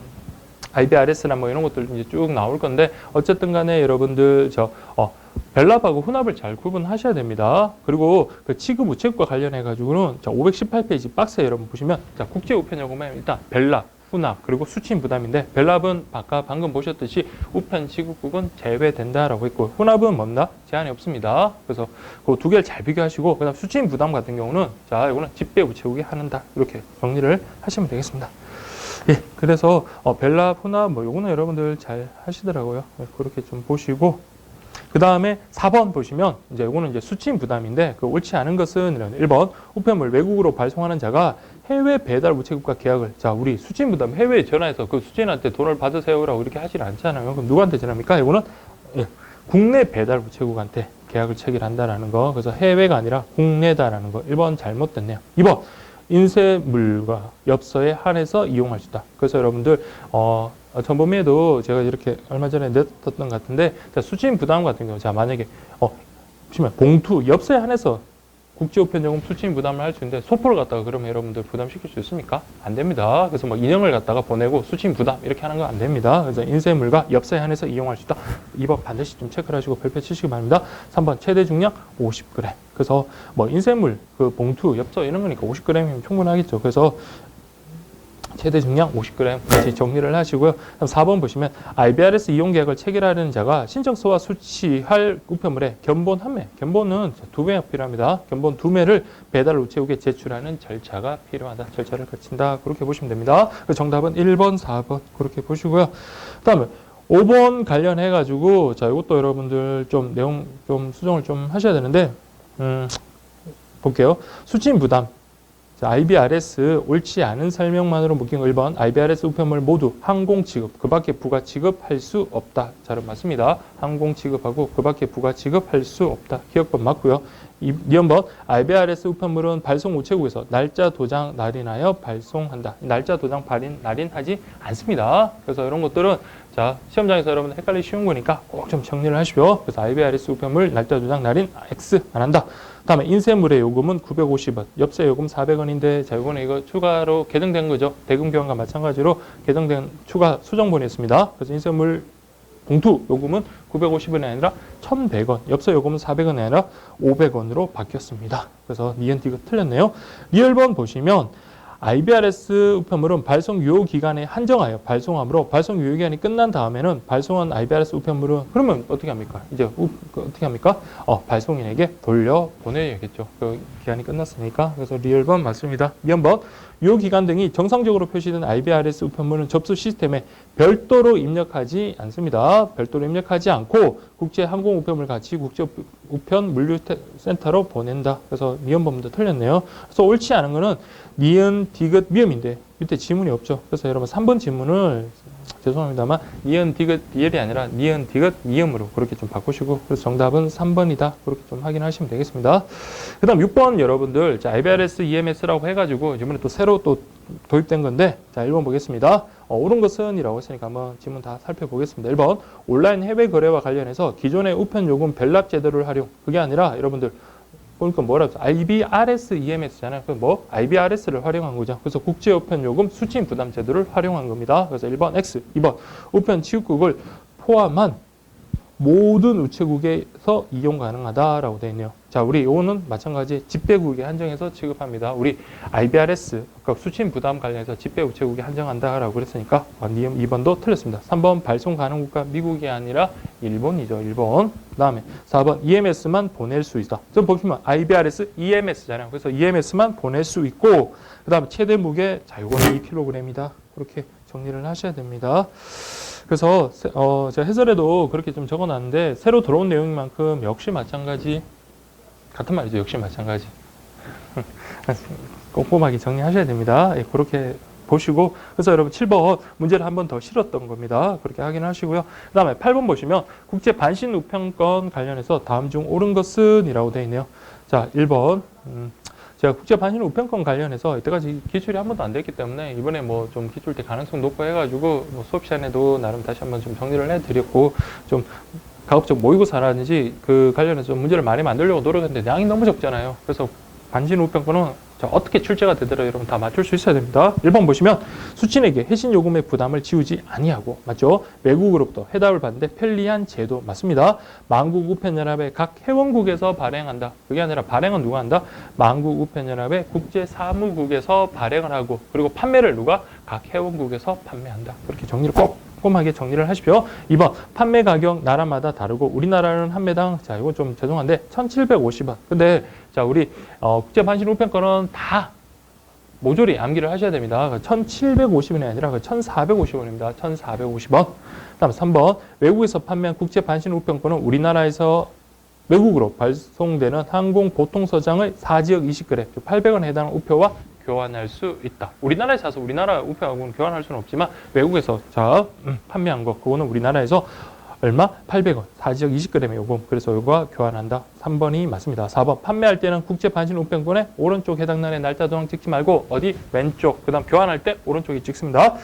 IBRS나 뭐 이런 것들 이제 쭉 나올 건데 어쨌든 간에 여러분들 별납하고 훈합을 잘 구분하셔야 됩니다. 그리고 그 취급 우체국과 관련해 가지고는 518페이지 박스에 여러분 보시면 자, 국제 우편 요금에 일단 별납, 훈합, 그리고 수취인 부담인데 별납은 아까 방금 보셨듯이 우편 취급국은 제외된다라고 했고 훈합은 뭔다? 제한이 없습니다. 그래서 그 두 개를 잘 비교하시고 그다음 수취인 부담 같은 경우는 자, 이거는 집배 우체국이 하는다. 이렇게 정리를 하시면 되겠습니다. 예, 그래서 별납, 훈합 뭐 요거는 여러분들 잘 하시더라고요. 그렇게 좀 보시고 그 다음에 4번 보시면 이제 요거는 이제 수취인 부담인데 그 옳지 않은 것은 1번 우편물 외국으로 발송하는 자가 해외 배달 우체국과 계약을 자, 우리 수취인 부담 해외에 전화해서 그 수취인한테 돈을 받으세요라고 이렇게 하질 않잖아요. 그럼 누구한테 전합니까? 이거는 국내 배달 우체국한테 계약을 체결한다라는 거. 그래서 해외가 아니라 국내다라는 거. 1번 잘못됐네요. 2번 인쇄물과 엽서에 한해서 이용할 수 있다. 그래서 여러분들 전범위에도 제가 이렇게 얼마 전에 냈었던 것 같은데 수취인 부담 같은 경우 자, 만약에 보시면 봉투 엽서에 한해서 국제우편요금 수취인 부담을 할 수 있는데 소포를 갖다가 그러면 여러분들 부담시킬 수 있습니까? 안 됩니다. 그래서 뭐 인형을 갖다가 보내고 수취인 부담 이렇게 하는 거 안 됩니다. 그래서 인쇄물과 엽서에 한해서 이용할 수 있다. 2번 반드시 좀 체크를 하시고 별표 치시기 바랍니다. 3번 최대 중량 50g. 그래서 뭐 인쇄물, 그 봉투, 엽서 이런 거니까 50g이면 충분하겠죠. 그래서 최대 중량 50g 같이 정리를 하시고요. 그럼 4번 보시면 IBRS 이용 계약을 체결하려는 자가 신청서와 수취할 우편물에 견본 한 매, 견본은 2매가 필요합니다. 견본 2매를 배달 우체국에 제출하는 절차가 필요하다. 절차를 거친다. 그렇게 보시면 됩니다. 정답은 1번, 4번 그렇게 보시고요. 그다음에 5번 관련해 가지고 자, 이것도 여러분들 좀 내용 좀 수정을 좀 하셔야 되는데 볼게요. 수취인 부담. IBRS 옳지 않은 설명만으로 묶인 1번 IBRS 우편물 모두 항공 취급, 그 밖에 부가 취급할 수 없다. 자, 맞습니다. 항공 취급하고 그 밖에 부가 취급할 수 없다. 기억법 맞고요. 2번 IBRS 우편물은 발송 우체국에서 날짜 도장 날인하여 발송한다. 날짜 도장 날인하지 않습니다. 그래서 이런 것들은 자, 시험장에서 여러분 헷갈리기 쉬운 거니까 꼭 좀 정리를 하십시오. 그래서 IBRS 우편물 날짜 도장 날인 X 안 한다. 다음에 인쇄물의 요금은 950원, 엽서 요금 400원인데 자, 이번에 이거 추가로 개정된 거죠. 대금교환과 마찬가지로 개정된 추가 수정본이 있습니다. 그래서 인쇄물 봉투 요금은 950원이 아니라 1,100원, 엽서 요금은 400원이 아니라 500원으로 바뀌었습니다. 그래서 니은티가 틀렸네요. 리얼번 보시면 IBRS 우편물은 발송 유효 기간에 한정하여 발송하므로 발송 유효 기간이 끝난 다음에는 발송한 IBRS 우편물은 그러면 어떻게 합니까? 이제 어떻게 합니까? 발송인에게 돌려 보내야겠죠. 그 기간이 끝났으니까. 그래서 리얼번 맞습니다. 미연번 유효 기간 등이 정상적으로 표시된 IBRS 우편물은 접수 시스템에 별도로 입력하지 않습니다. 별도로 입력하지 않고 국제 항공 우편물 같이 국제 우편 물류 센터로 보낸다. 그래서 미연번도 틀렸네요. 그래서 옳지 않은 거는 니은, 디귿, 미음인데 밑에 지문이 없죠. 그래서 여러분 3번 지문을 죄송합니다만 니은, 디귿, 디엘이 아니라 니은, 디귿, 미음으로 그렇게 좀 바꾸시고 그래서 정답은 3번이다. 그렇게 좀 확인하시면 되겠습니다. 그 다음 6번 여러분들 자, IBRS EMS라고 해가지고 이번에 또 새로 또 도입된 건데 자 1번 보겠습니다. 옳은 것은 이라고 했으니까 한번 지문 다 살펴보겠습니다. 1번 온라인 해외 거래와 관련해서 기존의 우편 요금 별납 제도를 활용 그게 아니라 여러분들 그러니까 뭐라고 IBRS EMS잖아요. 그럼 뭐 IBRS를 활용한 거죠. 그래서 국제 우편 요금 수취인 부담 제도를 활용한 겁니다. 그래서 1번 X, 2번 우편 취급국을 포함한 모든 우체국에서 이용 가능하다라고 되어 있네요. 자, 우리 요거는 마찬가지 집배국에 한정해서 취급합니다. 우리 IBRS, 그러니까 수취인 부담 관련해서 집배 우체국에 한정한다라고 그랬으니까 2번도 틀렸습니다. 3번 발송 가능 국가 미국이 아니라 일본이죠. 일본. 그 다음에 4번 EMS만 보낼 수 있다. 좀 보시면 IBRS, EMS잖아요. 그래서 EMS만 보낼 수 있고 그 다음에 최대 무게, 자, 요거는 2kg이다. 그렇게 정리를 하셔야 됩니다. 그래서 제가 해설에도 그렇게 좀 적어놨는데 새로 들어온 내용인 만큼 역시 마찬가지 같은 말이죠. 역시 마찬가지 꼼꼼하게 정리하셔야 됩니다. 예, 그렇게 보시고 그래서 여러분 7번 문제를 한 번 더 실었던 겁니다. 그렇게 확인하시고요. 그 다음에 8번 보시면 국제 반신 우편권 관련해서 다음 중 옳은 것은 이라고 되어 있네요. 자 1번 제가 국제 반신 우편권 관련해서 이때까지 기출이 한 번도 안 됐기 때문에 이번에 뭐 좀 기출 때 가능성 높고 해가지고 뭐 수업 시간에도 나름 다시 한번 좀 정리를 해드렸고 좀 가급적 모의고사라든지 그 관련해서 좀 문제를 많이 만들려고 노력했는데 양이 너무 적잖아요. 그래서 반신 우편권은 어떻게 출제가 되더라도 여러분 다 맞출 수 있어야 됩니다. 1번 보시면 수취인에게 해신 요금의 부담을 지우지 아니하고 맞죠? 외국으로부터 해답을 받는데 편리한 제도 맞습니다. 만국 우편연합의 각 회원국에서 발행한다. 그게 아니라 발행은 누가 한다? 만국 우편연합의 국제사무국에서 발행을 하고 그리고 판매를 누가? 각 회원국에서 판매한다. 그렇게 정리를 꼼꼼하게 정리를 하십시오. 2번 판매 가격 나라마다 다르고 우리나라는 한 매당 자 이건 좀 죄송한데 1,750원. 근데 자 우리 국제 반신 우편권은 다 모조리 암기를 하셔야 됩니다. 1,750원이 아니라 1,450원입니다. 1,450원. 그다음 3번 외국에서 판매한 국제 반신 우편권은 우리나라에서 외국으로 발송되는 항공 보통서장의 4지역 20g 800원에 해당하는 우표와 교환할 수 있다. 우리나라에 사서 우리나라 우표하고는 교환할 수는 없지만 외국에서 자 판매한 거 그거는 우리나라에서 얼마? 800원. 4지역 20g의 요금. 그래서 요거와 교환한다. 3번이 맞습니다. 4번. 판매할 때는 국제 반신 우편권의 오른쪽 해당란에 날짜 도장 찍지 말고 어디? 왼쪽. 그 다음 교환할 때 오른쪽에 찍습니다.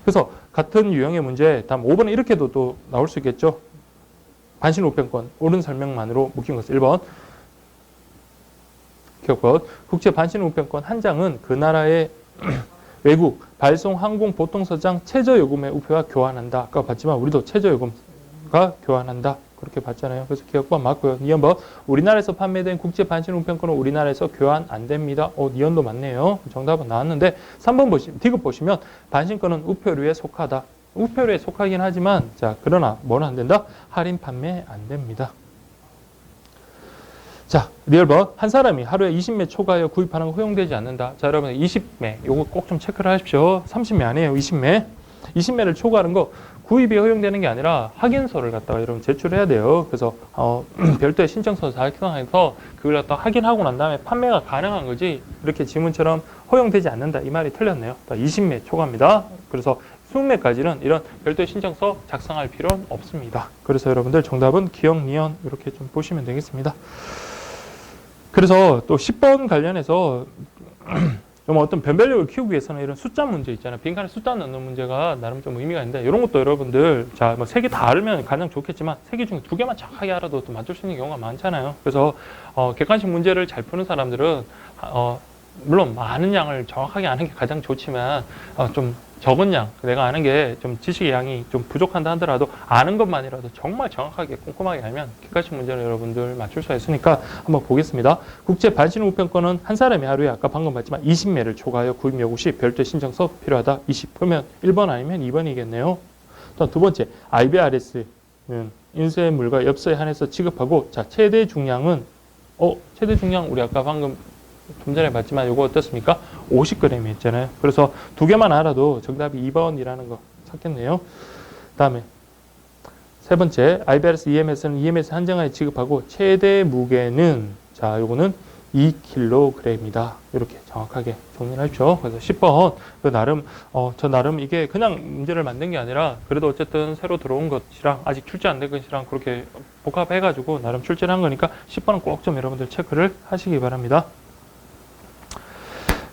그래서 같은 유형의 문제 다음 5번은 이렇게도 또 나올 수 있겠죠. 반신 우편권 옳은 설명만으로 묶인 것은 1번. 기억권. 국제 반신 우편권 한 장은 그 나라의 외국 발송 항공 보통서장 최저 요금의 우표와 교환한다. 아까 봤지만 우리도 최저 요금과 교환한다. 그렇게 봤잖아요. 그래서 기억권 맞고요. 2번 우리나라에서 판매된 국제 반신 우편권은 우리나라에서 교환 안 됩니다. 니언도 맞네요. 정답은 나왔는데 3번 보시면 디귿 보시면 반신권은 우표류에 속하다. 우표류에 속하긴 하지만 자 그러나 뭐는 안 된다? 할인 판매 안 됩니다. 자, 리얼번 한 사람이 하루에 20매 초과하여 구입하는 거 허용되지 않는다. 자, 여러분 20매 요거 꼭 좀 체크를 하십시오. 30매 아니에요. 20매. 20매를 초과하는 거 구입이 허용되는 게 아니라 확인서를 갖다가 여러분 제출해야 돼요. 그래서 별도의 신청서 작성해서 그걸 갖다가 확인하고 난 다음에 판매가 가능한 거지 이렇게 지문처럼 허용되지 않는다. 이 말이 틀렸네요. 20매 초과입니다. 그래서 20매까지는 이런 별도의 신청서 작성할 필요는 없습니다. 그래서 여러분들 정답은 기억, 니언 이렇게 좀 보시면 되겠습니다. 그래서 또 10번 관련해서 어떤 변별력을 키우기 위해서는 이런 숫자 문제 있잖아요. 빈칸에 숫자 넣는 문제가 나름 좀 의미가 있는데 이런 것도 여러분들 자, 뭐 3개 다 알면 가장 좋겠지만 3개 중에 2개만 정확하게 알아도 또 맞출 수 있는 경우가 많잖아요. 그래서 객관식 문제를 잘 푸는 사람들은 물론 많은 양을 정확하게 아는 게 가장 좋지만 좀 적은 양, 내가 아는 게 좀 지식의 양이 좀 부족한다 하더라도 아는 것만이라도 정말 정확하게 꼼꼼하게 알면 객관식 문제를 여러분들 맞출 수가 있으니까 한번 보겠습니다. 국제 반신욕 우편권은 한 사람이 하루에 아까 방금 봤지만 20매를 초과하여 구입 요구 시 별도의 신청서 필요하다. 20. 그러면 1번 아니면 2번이겠네요. 또 두 번째, IBRS는 인쇄물과 엽서에 한해서 지급하고, 자, 최대 중량은 최대 중량 우리 아까 방금 좀 전에 봤지만 이거 어떻습니까? 50g이 있잖아요. 그래서 두 개만 알아도 정답이 2번이라는 거 찾겠네요. 다음에 세 번째, IBRS EMS는 EMS 한정하에 지급하고 최대 무게는, 자, 요거는 2kg이다. 이렇게 정확하게 정리를 하십시오. 그래서 10번, 저 나름 이게 그냥 문제를 만든 게 아니라 그래도 어쨌든 새로 들어온 것이랑 아직 출제 안 된 것이랑 그렇게 복합해가지고 나름 출제를 한 거니까 10번은 꼭 좀 여러분들 체크를 하시기 바랍니다.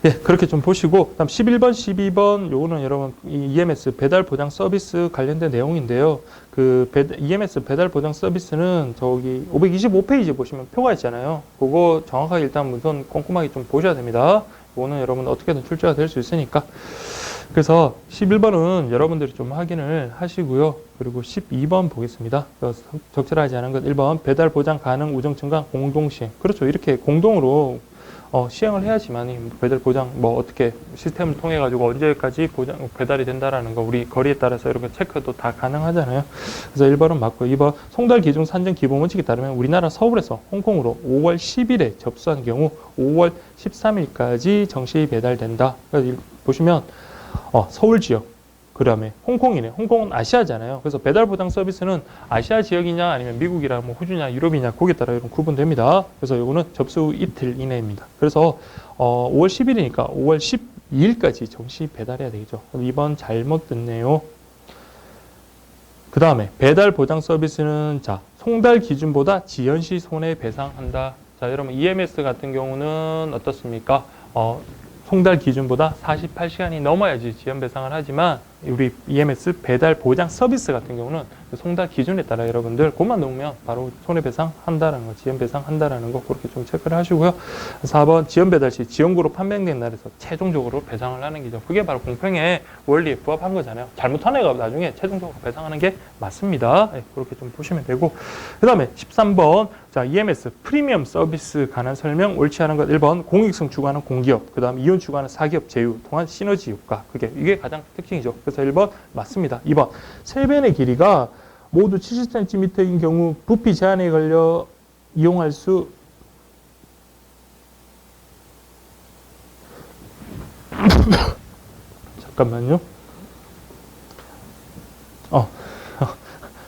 예, 그렇게 좀 보시고, 다음 11번, 12번, 요거는 여러분, 이 EMS 배달 보장 서비스 관련된 내용인데요. EMS 배달 보장 서비스는 저기 525페이지 보시면 표가 있잖아요. 그거 정확하게 일단 우선 꼼꼼하게 좀 보셔야 됩니다. 요거는 여러분 어떻게든 출제가 될 수 있으니까. 그래서 11번은 여러분들이 좀 확인을 하시고요. 그리고 12번 보겠습니다. 적절하지 않은 것 1번, 배달 보장 가능 우정층 간 공동 시행. 그렇죠. 이렇게 공동으로 시행을 해야지만 배달 보장 어떻게 시스템을 통해 가지고 언제까지 배달이 된다라는 거 우리 거리에 따라서 이런 거 체크도 다 가능하잖아요. 그래서 1번은 맞고, 2번 송달 기준 산정 기본 원칙에 따르면 우리나라 서울에서 홍콩으로 5월 10일에 접수한 경우 5월 13일까지 정시 배달된다. 그래서 보시면 서울 지역, 그 다음에 홍콩이네. 홍콩은 아시아잖아요. 그래서 배달 보장 서비스는 아시아 지역이냐 아니면 미국이라 호주냐 유럽이냐 거기에 따라 이런 구분됩니다. 그래서 이거는 접수 이틀 이내입니다. 그래서 5월 10일이니까 5월 12일까지 정시 배달해야 되겠죠. 2번 잘못 듣네요. 그 다음에 배달 보장 서비스는, 자, 송달 기준보다 지연시 손해배상한다. 자, 여러분 EMS 같은 경우는 어떻습니까? 송달 기준보다 48시간이 넘어야지 지연 배상을 하지만 우리 EMS 배달 보장 서비스 같은 경우는 송달 기준에 따라 여러분들 그것만 넘으면 바로 손해배상 한다라는 거, 지연 배상 한다라는 거 그렇게 좀 체크를 하시고요. 4번, 지연 배달 시 지연구로 판매된 날에서 최종적으로 배상을 하는 기죠. 그게 바로 공평의 원리에 부합한 거잖아요. 잘못한 애가 나중에 최종적으로 배상하는 게 맞습니다. 네, 그렇게 좀 보시면 되고, 그 다음에 13번, 자, EMS 프리미엄 서비스 관한 설명 옳지 않은 것 1번, 공익성 추구하는 공기업, 그 다음 이윤 추구하는 사기업 제휴 동안 시너지 효과, 이게 가장 특징이죠. 그래서 1번 맞습니다. 2번, 셀벤의 길이가 모두 70cm인 경우 부피 제한에 걸려 이용할 수 잠깐만요.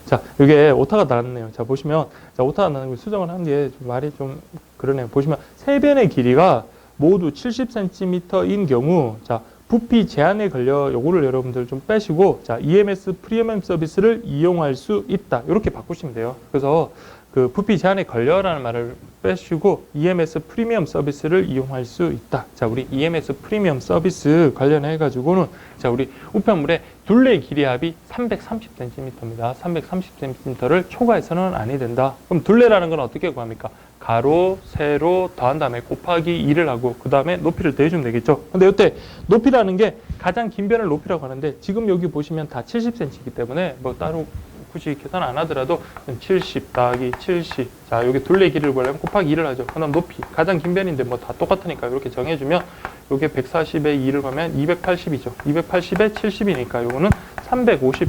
자, 이게 오타가 났네요. 자, 보시면, 자, 오타가 나는 거 수정을 한 게 말이 좀 그러네요. 보시면, 세변의 길이가 모두 70cm인 경우, 자, 부피 제한에 걸려 요거를 여러분들 좀 빼시고, 자, EMS 프리미엄 서비스를 이용할 수 있다. 이렇게 바꾸시면 돼요. 그래서 그 부피 제한에 걸려라는 말을 빼시고 EMS 프리미엄 서비스를 이용할 수 있다. 자, 우리 EMS 프리미엄 서비스 관련해 가지고는, 자, 우리 우편물의 둘레 길이 합이 330cm입니다. 330cm를 초과해서는 아니 된다. 그럼 둘레라는 건 어떻게 구합니까? 가로, 세로 더한 다음에 곱하기 2를 하고 그 다음에 높이를 더해주면 되겠죠. 근데 이때 높이라는 게 가장 긴 변을 높이라고 하는데 지금 여기 보시면 다 70cm이기 때문에 따로 굳이 계산 안 하더라도 70 더하기 70. 자, 여기 둘레 길이를 보려면 곱하기 2를 하죠. 그 다음 높이. 가장 긴 변인데 다 똑같으니까 이렇게 정해주면 요게 140에 2를 가면 280이죠. 280에 70이니까 요거는 350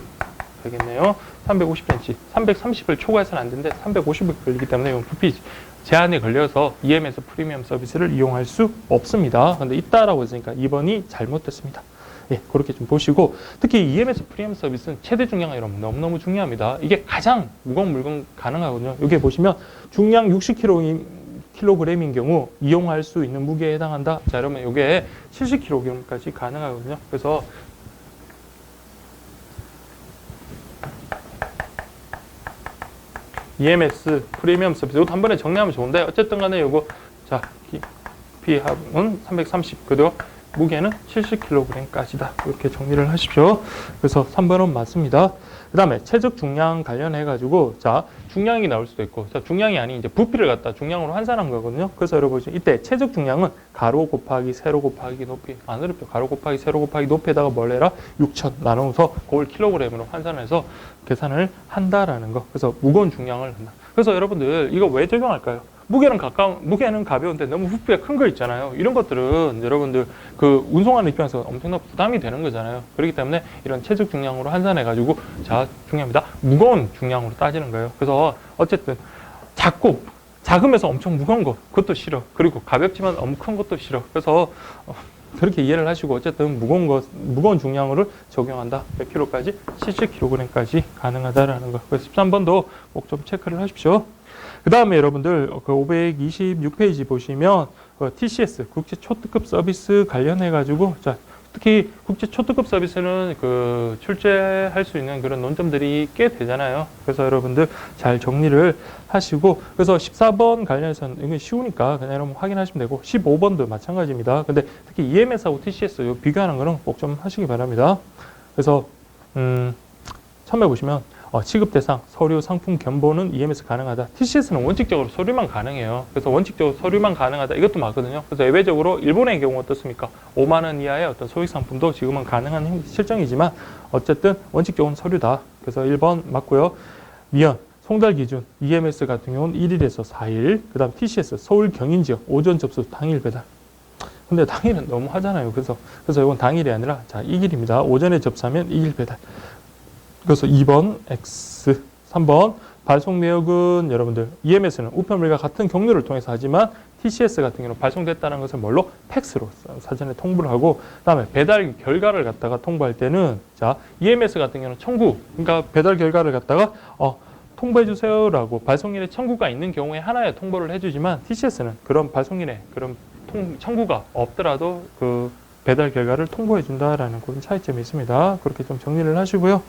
되겠네요. 350cm. 330을 초과해서는 안 되는데 350을 걸리기 때문에 이건 부피 제한에 걸려서 EMS 프리미엄 서비스를 이용할 수 없습니다. 근데 있다라고 했으니까 2번이 잘못됐습니다. 예, 그렇게 좀 보시고, 특히 EMS 프리미엄 서비스는 최대 중량이 여러분 너무너무 중요합니다. 이게 가장 무거운 물건 가능하거든요. 여기 보시면 중량 60kg인 경우 이용할 수 있는 무게에 해당한다. 자, 여러분 이게 70kg까지 가능하거든요. 그래서 EMS 프리미엄 서비스 이것도 한 번에 정리하면 좋은데 어쨌든 간에 이거, 자, P합은 330, 그리고 무게는 70kg까지다. 이렇게 정리를 하십시오. 그래서 3번은 맞습니다. 그 다음에 최적 중량 관련해가지고, 자, 중량이 나올 수도 있고, 자, 중량이 아닌 이제 부피를 갖다 중량으로 환산한 거거든요. 그래서 여러분, 이때 최적 중량은 가로 곱하기 세로 곱하기 높이, 안 어렵죠. 가로 곱하기 세로 곱하기 높이에다가 뭘 해라? 6천 나눠서 그걸 킬로그램으로 환산해서 계산을 한다라는 거. 그래서 무거운 중량을 한다. 그래서 여러분들, 이거 왜 적용할까요? 무게는 가벼운데 너무 부피가 큰 거 있잖아요. 이런 것들은 여러분들 그 운송하는 입장에서 엄청난 부담이 되는 거잖아요. 그렇기 때문에 이런 최적 중량으로 환산해가지고, 자, 중요합니다. 무거운 중량으로 따지는 거예요. 그래서 어쨌든 작으면서 엄청 무거운 거, 그것도 싫어. 그리고 가볍지만 너무 큰 것도 싫어. 그래서 그렇게 이해를 하시고, 어쨌든 무거운 중량으를 적용한다. 몇 킬로까지? 70kg까지 가능하다라는 거. 그래서 13번도 꼭 좀 체크를 하십시오. 그 다음에 여러분들 그 526페이지 보시면 TCS 국제 초특급 서비스 관련해 가지고, 자, 특히 국제 초특급 서비스는 그 출제할 수 있는 그런 논점들이 꽤 되잖아요. 그래서 여러분들 잘 정리를 하시고, 그래서 14번 관련해서는 이게 쉬우니까 그냥 여러분 확인하시면 되고, 15번도 마찬가지입니다. 근데 특히 EMS하고 TCS 요 비교하는 거는 꼭 좀 하시기 바랍니다. 그래서 처음에 보시면 취급 대상, 서류, 상품 견본은 EMS 가능하다. TCS는 원칙적으로 서류만 가능해요. 그래서 원칙적으로 서류만 가능하다. 이것도 맞거든요. 그래서 예외적으로 일본의 경우 어떻습니까? 5만 원 이하의 어떤 소액 상품도 지금은 가능한 실정이지만 어쨌든 원칙적으로는 서류다. 그래서 1번 맞고요. 미연, 송달 기준, EMS 같은 경우는 1일에서 4일. 그 다음 TCS, 서울 경인 지역, 오전 접수, 당일 배달. 근데 당일은 너무 하잖아요. 그래서 이건 당일이 아니라, 자, 이 길입니다. 오전에 접수하면 2일 배달. 그래서 2번 X, 3번 발송 내역은 여러분들 EMS는 우편물과 같은 경로를 통해서 하지만 TCS 같은 경우는 발송됐다는 것을 뭘로? 팩스로 사전에 통보를 하고, 그다음에 배달 결과를 갖다가 통보할 때는, 자, EMS 같은 경우는 청구, 그러니까 배달 결과를 갖다가 통보해 주세요라고 발송일에 청구가 있는 경우에 하나에 통보를 해주지만, TCS는 그런 발송일에 그런 청구가 없더라도 그 배달 결과를 통보해 준다라는 그런 차이점이 있습니다. 그렇게 좀 정리를 하시고요.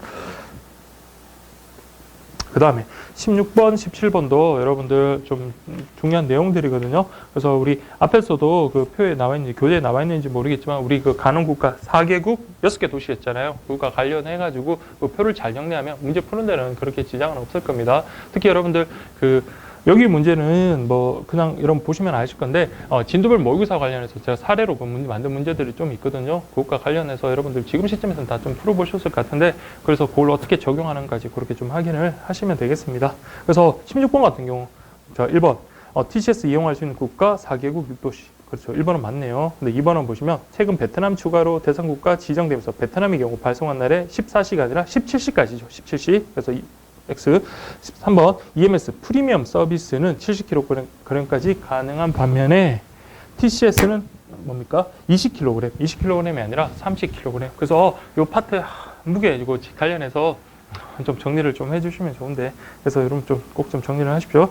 그 다음에 16번, 17번도 여러분들 좀 중요한 내용들이거든요. 그래서 우리 앞에서도 그 표에 나와 있는지, 교재에 나와 있는지 모르겠지만, 우리 그 가능국가 4개국 6개 도시였잖아요. 그것과 관련해가지고 그 표를 잘 정리하면 문제 푸는 데는 그렇게 지장은 없을 겁니다. 특히 여러분들 여기 문제는 뭐 그냥 여러분 보시면 아실 건데, 진도별 모의고사 관련해서 제가 사례로 만든 문제들이 좀 있거든요. 그것과 관련해서 여러분들 지금 시점에서는 다 좀 풀어보셨을 것 같은데, 그래서 그걸 어떻게 적용하는가지 그렇게 좀 확인을 하시면 되겠습니다. 그래서 16번 같은 경우, 자, 1번 TCS 이용할 수 있는 국가 4개국 6도시. 그렇죠. 1번은 맞네요. 근데 2번은 보시면 최근 베트남 추가로 대상국가 지정되면서 베트남의 경우 발송한 날에 14시가 아니라 17시까지죠. 17시. 그래서 X. 3번 EMS 프리미엄 서비스는 70kg까지 가능한 반면에 TCS는 뭡니까? 20kg. 20kg이 아니라 30kg. 그래서 이 파트 무게 이거 관련해서 좀 정리를 좀 해주시면 좋은데, 그래서 여러분 좀 꼭 좀 정리를 하십시오.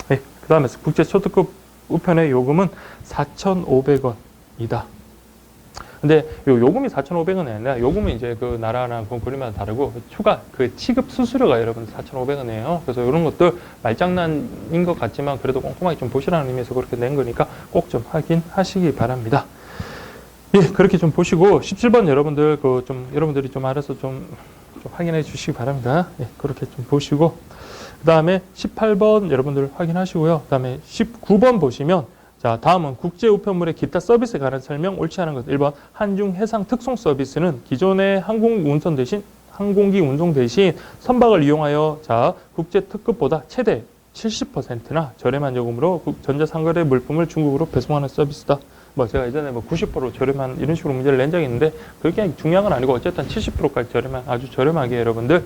네, 그 다음에 국제 초특급 우편의 요금은 4,500원이다. 근데 요금이 4,500원이 아니라, 요금은 이제 그 나라랑 권리마다 다르고, 추가 그 취급 수수료가 여러분 4,500원이에요. 그래서 이런 것들 말장난인 것 같지만 그래도 꼼꼼하게 좀 보시라는 의미에서 그렇게 낸 거니까 꼭 좀 확인하시기 바랍니다. 예, 그렇게 좀 보시고 17번 여러분들 여러분들이 좀 알아서 좀 확인해 주시기 바랍니다. 예, 그렇게 좀 보시고, 그 다음에 18번 여러분들 확인하시고요. 그 다음에 19번 보시면, 자, 다음은 국제우편물의 기타 서비스에 관한 설명 옳지 않은 것. 1번 한중 해상 특송 서비스는 기존의 항공기 운송 대신 선박을 이용하여, 자, 국제 특급보다 최대 70%나 저렴한 요금으로 전자상거래 물품을 중국으로 배송하는 서비스다. 뭐 제가 예전에 90% 저렴한 이런 식으로 문제를 낸 적이 있는데, 그게 중요한 건 아니고 어쨌든 70%까지 아주 저렴하게 여러분들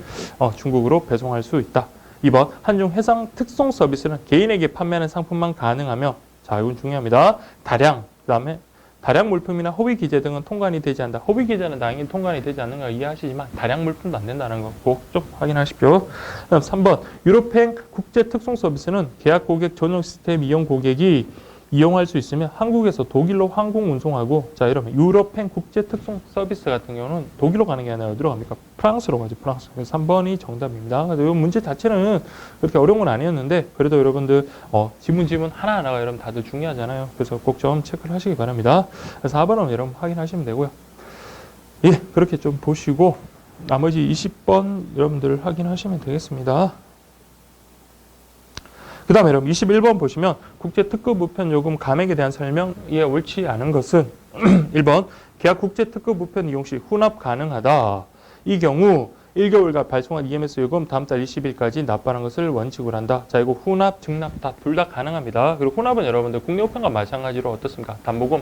중국으로 배송할 수 있다. 2번 한중 해상 특송 서비스는 개인에게 판매하는 상품만 가능하며, 자, 이건 중요합니다. 다량, 그다음에 다량 물품이나 허위 기재 등은 통관이 되지 않는다. 허위 기재는 당연히 통관이 되지 않는 걸 이해하시지만 다량 물품도 안 된다는 거 꼭 좀 확인하십시오. 그다음 3번 유럽행 국제 특송 서비스는 계약 고객 전용 시스템 이용 고객이 이용할 수 있으면 한국에서 독일로 항공 운송하고, 자, 이러면 유럽행 국제 특송 서비스 같은 경우는 독일로 가는 게 아니라 어디로 갑니까? 프랑스로 가죠, 프랑스. 그래서 3번이 정답입니다. 그래서 이 문제 자체는 그렇게 어려운 건 아니었는데, 그래도 여러분들, 지문 하나하나가 여러분 다들 중요하잖아요. 그래서 꼭 좀 체크를 하시기 바랍니다. 그래서 4번은 여러분 확인하시면 되고요. 예, 그렇게 좀 보시고, 나머지 20번 여러분들 확인하시면 되겠습니다. 그 다음에 여러분 21번 보시면 국제 특급 우편 요금 감액에 대한 설명이 옳지 않은 것은 1번 계약 국제 특급 우편 이용 시 후납 가능하다. 이 경우 1개월간 발송한 EMS 요금 다음 달 20일까지 납부하는 것을 원칙으로 한다. 자, 이거 후납, 증납 둘 다 가능합니다. 그리고 후납은 여러분들 국내 우편과 마찬가지로 어떻습니까? 담보금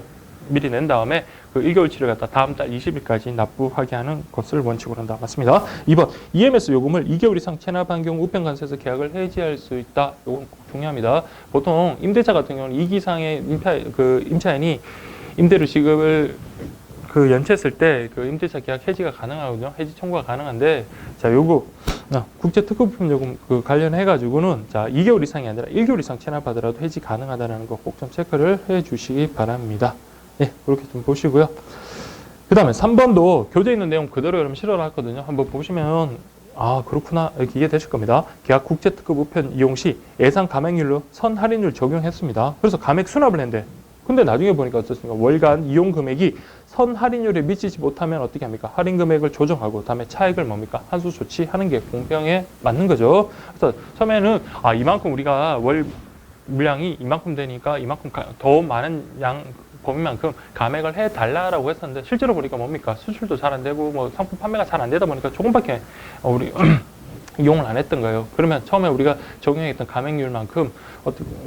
미리 낸 다음에 그 1개월치를 갖다 다음 달 20일까지 납부하게 하는 것을 원칙으로 한다. 맞습니다. 2번, EMS 요금을 2개월 이상 체납한 경우 우편관세에서 계약을 해지할 수 있다. 요건 중요합니다. 보통 임대차 같은 경우는 2기 이상의 임차인이 임대료 지급을 연체했을 때 그 임대차 계약 해지가 가능하거든요. 해지 청구가 가능한데, 자, 요거 국제 특급 요금 관련해 가지고는 자, 2개월 이상이 아니라 1개월 이상 체납하더라도 해지 가능하다는 거 꼭 좀 체크를 해 주시기 바랍니다. 예, 그렇게 좀 보시고요. 그 다음에 3번도 교재에 있는 내용 그대로 여러분 실어를 했거든요. 한번 보시면, 아, 그렇구나. 이렇게 이해되실 겁니다. 계약 국제특급 우편 이용 시 예상 감액률로 선 할인율 적용했습니다. 그래서 감액 수납을 했는데, 근데 나중에 보니까 어떻습니까? 월간 이용 금액이 선 할인율에 미치지 못하면 어떻게 합니까? 할인 금액을 조정하고, 다음에 차액을 뭡니까? 환수 조치하는 게 공평에 맞는 거죠. 그래서 처음에는, 이만큼 우리가 월 물량이 이만큼 되니까 이만큼 더 많은 범위만큼 감액을 해달라라고 했었는데, 실제로 보니까 뭡니까? 수출도 잘 안 되고, 뭐 상품 판매가 잘 안 되다 보니까 조금밖에 우리 이용을 안 했던 거예요. 그러면 처음에 우리가 적용했던 감액률만큼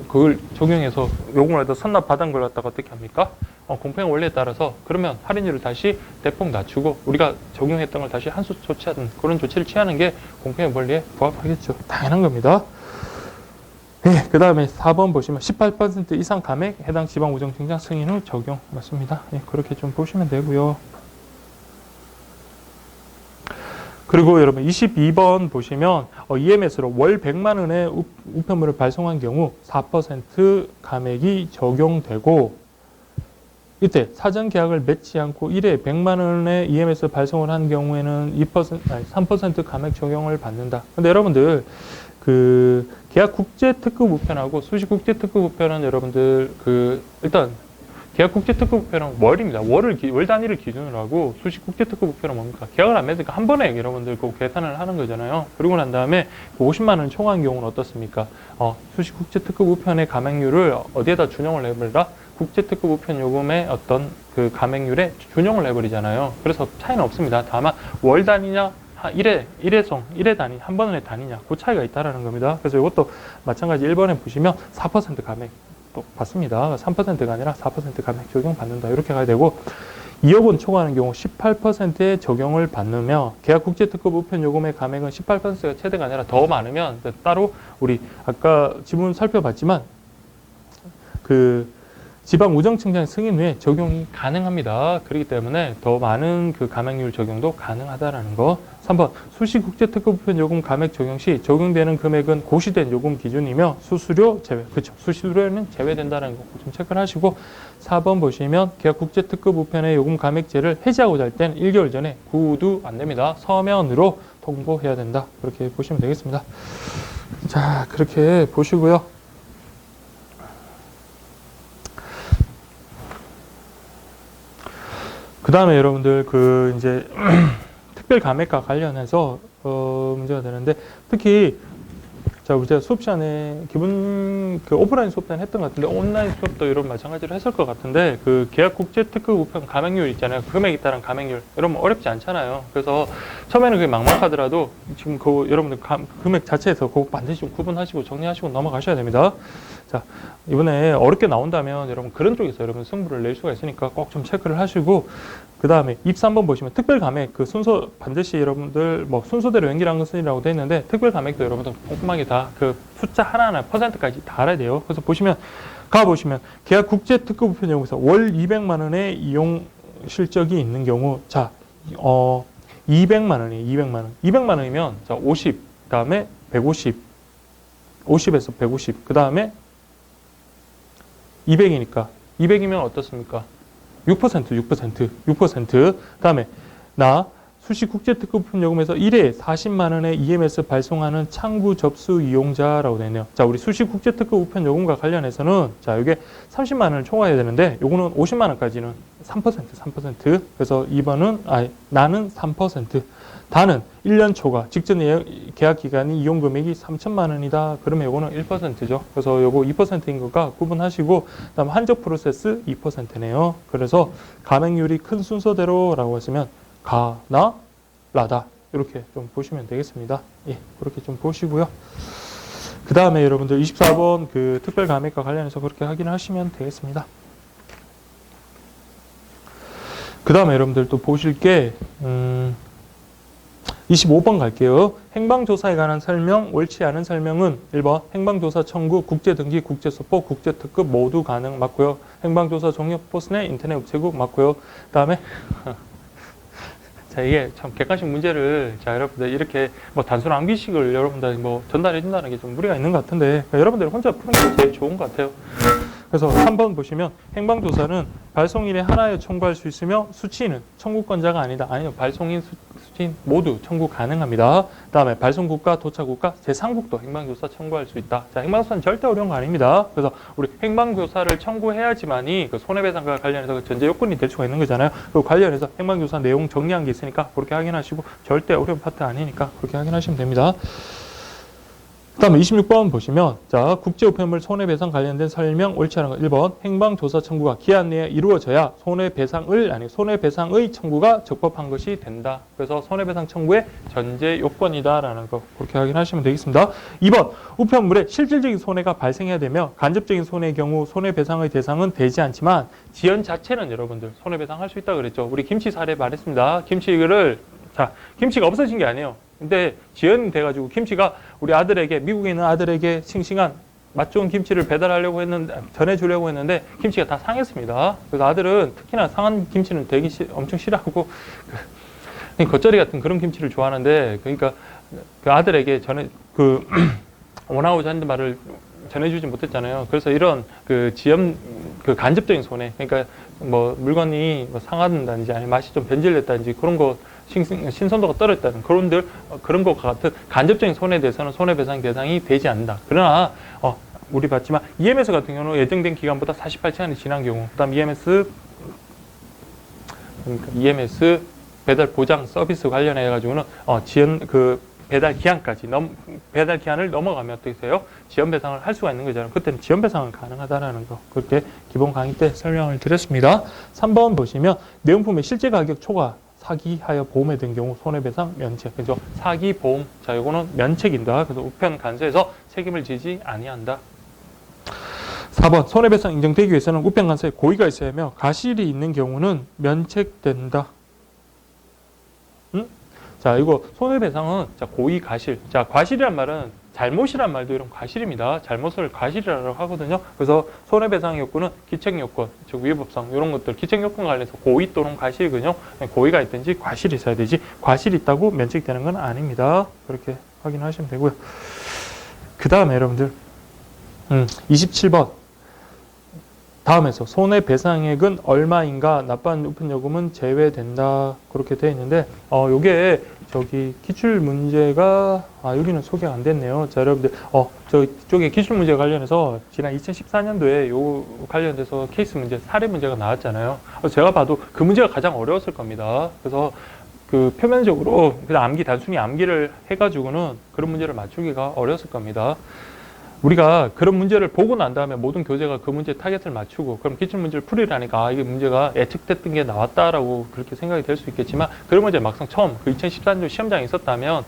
그걸 적용해서 요금을 해서 선납받은 걸 갖다가 어떻게 합니까? 공평 원리에 따라서 그러면 할인율을 다시 대폭 낮추고 우리가 적용했던 걸 다시 한수 조치하는 그런 조치를 취하는 게 공평 원리에 부합하겠죠. 당연한 겁니다. 예, 그 다음에 4번 보시면 18% 이상 감액 해당 지방우정청장 승인 후 적용 맞습니다. 예, 그렇게 좀 보시면 되고요. 그리고 여러분 22번 보시면 EMS로 월 100만 원의 우편물을 발송한 경우 4% 감액이 적용되고, 이때 사전 계약을 맺지 않고 1회 100만 원의 EMS 발송을 한 경우에는 3% 감액 적용을 받는다. 근데 여러분들 계약 국제 특급 우편하고 수시 국제 특급 우편은 여러분들 일단 계약 국제 특급 우편은 월입니다. 월 단위를 기준으로 하고, 수시 국제 특급 우편은 뭡니까? 계약을 안 맺으니까 한 번에 여러분들 계산을 하는 거잖아요. 그러고 난 다음에 50만 원 초과한 경우는 어떻습니까? 수시 국제 특급 우편의 감액률을 어디에다 준용을 해버리라? 국제 특급 우편 요금의 어떤 감액률에 준용을 해버리잖아요. 그래서 차이는 없습니다. 다만 월 단위냐, 1회 단위, 한 번의 단위냐, 그 차이가 있다라는 겁니다. 그래서 이것도 마찬가지 1번에 보시면 4% 감액 또 받습니다. 3%가 아니라 4% 감액 적용받는다. 이렇게 가야 되고, 2억 원 초과하는 경우 18%의 적용을 받으며, 계약 국제 특급 우편 요금의 감액은 18%가 최대가 아니라 더 많으면 따로 우리 아까 지문 살펴봤지만 지방우정청장 승인 후에 적용이 가능합니다. 그렇기 때문에 더 많은 감액률 적용도 가능하다라는 거. 3번, 수시 국제 특급 우편 요금 감액 적용 시 적용되는 금액은 고시된 요금 기준이며 수수료 제외. 그렇죠. 수수료는 제외된다는 거 좀 체크를 하시고, 4번 보시면 계약 국제 특급 우편의 요금 감액제를 해지하고자 할 때는 1개월 전에 구두 안 됩니다. 서면으로 통보해야 된다. 그렇게 보시면 되겠습니다. 자, 그렇게 보시고요. 그 다음에 여러분들 이제 특별 감액과 관련해서 문제가 되는데, 특히 자, 제가 수업 시간에 기본 오프라인 수업 때는 했던 것 같은데, 온라인 수업도 이런 마찬가지로 했을 것 같은데, 계약 국제 특급 우편 감액률 있잖아요. 금액에 따른 감액률. 여러분 어렵지 않잖아요. 그래서 처음에는 그게 막막하더라도 지금 여러분들 금액 자체에서 그거 반드시 좀 구분하시고 정리하시고 넘어가셔야 됩니다. 자, 이번에 어렵게 나온다면 여러분 그런 쪽에서 여러분 승부를 낼 수가 있으니까 꼭 좀 체크를 하시고, 그 다음에 23번 보시면 특별 감액 순서 반드시 여러분들 순서대로 연결한 것이라고 되어 있는데, 특별 감액도 여러분들 꼼꼼하게 다 숫자 하나하나 퍼센트까지 다 알아야 돼요. 그래서 보시면 계약 국제 특급 우편 요금에서 월 200만 원의 이용 실적이 있는 경우, 자, 200만 원이에요. 200만 원. 200만 원이면 자, 50, 그다음에 150, 50에서 150, 그다음에 200이니까 200이면 어떻습니까? 6%. 다음에 나 수시 국제특급 우편요금에서 1회 40만 원의 EMS 발송하는 창구 접수 이용자라고 되어 있네요. 자, 우리 수시 국제특급 우편요금과 관련해서는 자, 이게 30만 원을 초과해야 되는데 요거는 50만 원까지는 3%. 그래서 2번은 나는 3%. 다는 1년 초과 직전 계약 기간이 이용 금액이 3천만 원이다. 그러면 요거는 1%죠. 그래서 요거 2%인 것과 구분하시고 그다음 한적 프로세스 2%네요. 그래서 가맹률이 큰 순서대로라고 하시면 가나 라다 이렇게 좀 보시면 되겠습니다. 예, 그렇게 좀 보시고요. 그 다음에 여러분들 24번 그 특별 감액과 관련해서 그렇게 확인하시면 되겠습니다. 그 다음에 여러분들 또 보실 게 25번 갈게요. 행방조사에 관한 설명, 옳지 않은 설명은 1번 행방조사 청구, 국제등기, 국제소포, 국제특급 모두 가능 맞고요. 행방조사 종료 포스네 인터넷 우체국 맞고요. 그 다음에 자, 이게 참 객관식 문제를 자, 여러분들 이렇게 뭐 단순한 암기식을 여러분들 뭐 전달해 준다는 게 좀 무리가 있는 것 같은데 여러분들 혼자 푸는 게 제일 좋은 것 같아요. 그래서 3번 보시면 행방조사는 발송일에 하나에 청구할 수 있으며 수취인은 청구권자가 아니다. 아니요, 발송인, 수취인 모두 청구 가능합니다. 다음에 발송국가, 도착국가, 제3국도 행방조사 청구할 수 있다. 자, 행방조사는 절대 어려운 거 아닙니다. 그래서 우리 행방조사를 청구해야지만이 그 손해배상과 관련해서 그 전제 요건이 될 수가 있는 거잖아요. 그 관련해서 행방조사 내용 정리한 게 있으니까 그렇게 확인하시고 절대 어려운 파트 아니니까 그렇게 확인하시면 됩니다. 그 다음에 26번 보시면 자, 국제우편물 손해배상 관련된 설명 옳지 않은 거 1번 행방조사 청구가 기한 내에 이루어져야 손해배상의 청구가 적법한 것이 된다. 그래서 손해배상 청구의 전제 요건이다라는 거 그렇게 확인하시면 되겠습니다. 2번 우편물에 실질적인 손해가 발생해야 되며 간접적인 손해의 경우 손해배상의 대상은 되지 않지만 지연 자체는 여러분들 손해배상할 수 있다고 그랬죠. 우리 김치 사례 말했습니다. 김치가 없어진 게 아니에요. 근데 지연돼가지고 김치가 우리 아들에게 미국에 있는 아들에게 싱싱한 맛 좋은 김치를 배달하려고 했는데 전해주려고 했는데 김치가 다 상했습니다. 그래서 아들은 특히나 상한 김치는 되게 엄청 싫어하고 겉절이 같은 그런 김치를 좋아하는데 그러니까 그 아들에게 원하고자 하는 말을 전해주지 못했잖아요. 그래서 이런 그 간접적인 손해, 그러니까 뭐 물건이 뭐 상하다든지 아니면 맛이 좀 변질됐다든지 그런 거 신선도가 떨어졌다는 그런 것과 같은 간접적인 손해에 대해서는 손해배상 대상이 되지 않는다. 그러나 우리 봤지만 EMS 같은 경우는 예정된 기간보다 48시간이 지난 경우, 그다음 EMS 배달 보장 서비스 관련해 가지고는 배달 기한을 넘어가면 어떻게 돼요? 지연 배상을 할 수가 있는 거잖아요. 그때는 지연 배상은 가능하다라는 거 그렇게 기본 강의 때 설명을 드렸습니다. 3번 보시면 내용품의 실제 가격 초과 사기하여 보험에 든 경우 손해배상 면책. 그죠? 사기 보험. 자, 요거는 면책인다. 그래서 우편 간서에서 책임을 지지 아니한다. 4번 손해배상 인정되기 위해서는 우편 간서에 고의가 있어야 하며 과실이 있는 경우는 면책된다. 자, 이거 손해배상은 자, 고의 과실. 자, 과실이란 말은 잘못이란 말도 이런 과실입니다. 잘못을 과실이라고 하거든요. 그래서 손해배상 요건은 기책요건, 즉 위법성 이런 것들 기책요건 관련해서 고의 또는 과실이거든요. 고의가 있든지 과실이 있어야 되지 과실이 있다고 면책되는 건 아닙니다. 그렇게 확인하시면 되고요. 그 다음에 여러분들 27번 다음에서 손해배상액은 얼마인가 납부한 우편요금은 제외된다. 그렇게 되어 있는데 요게 저기 기출 문제가 여기는 소개가 안 됐네요. 자, 여러분들 저쪽에 기출 문제 관련해서 지난 2014년도에 요 관련돼서 케이스 문제 사례 문제가 나왔잖아요. 제가 봐도 그 문제가 가장 어려웠을 겁니다. 그래서 그 표면적으로 그냥 단순히 암기를 해가지고는 그런 문제를 맞추기가 어려웠을 겁니다. 우리가 그런 문제를 보고 난 다음에 모든 교재가 그 문제 타겟을 맞추고 그럼 기출 문제를 풀이라니까 이게 문제가 예측됐던 게 나왔다라고 그렇게 생각이 될 수 있겠지만 그런 문제 막상 처음 그 2014년도 시험장에 있었다면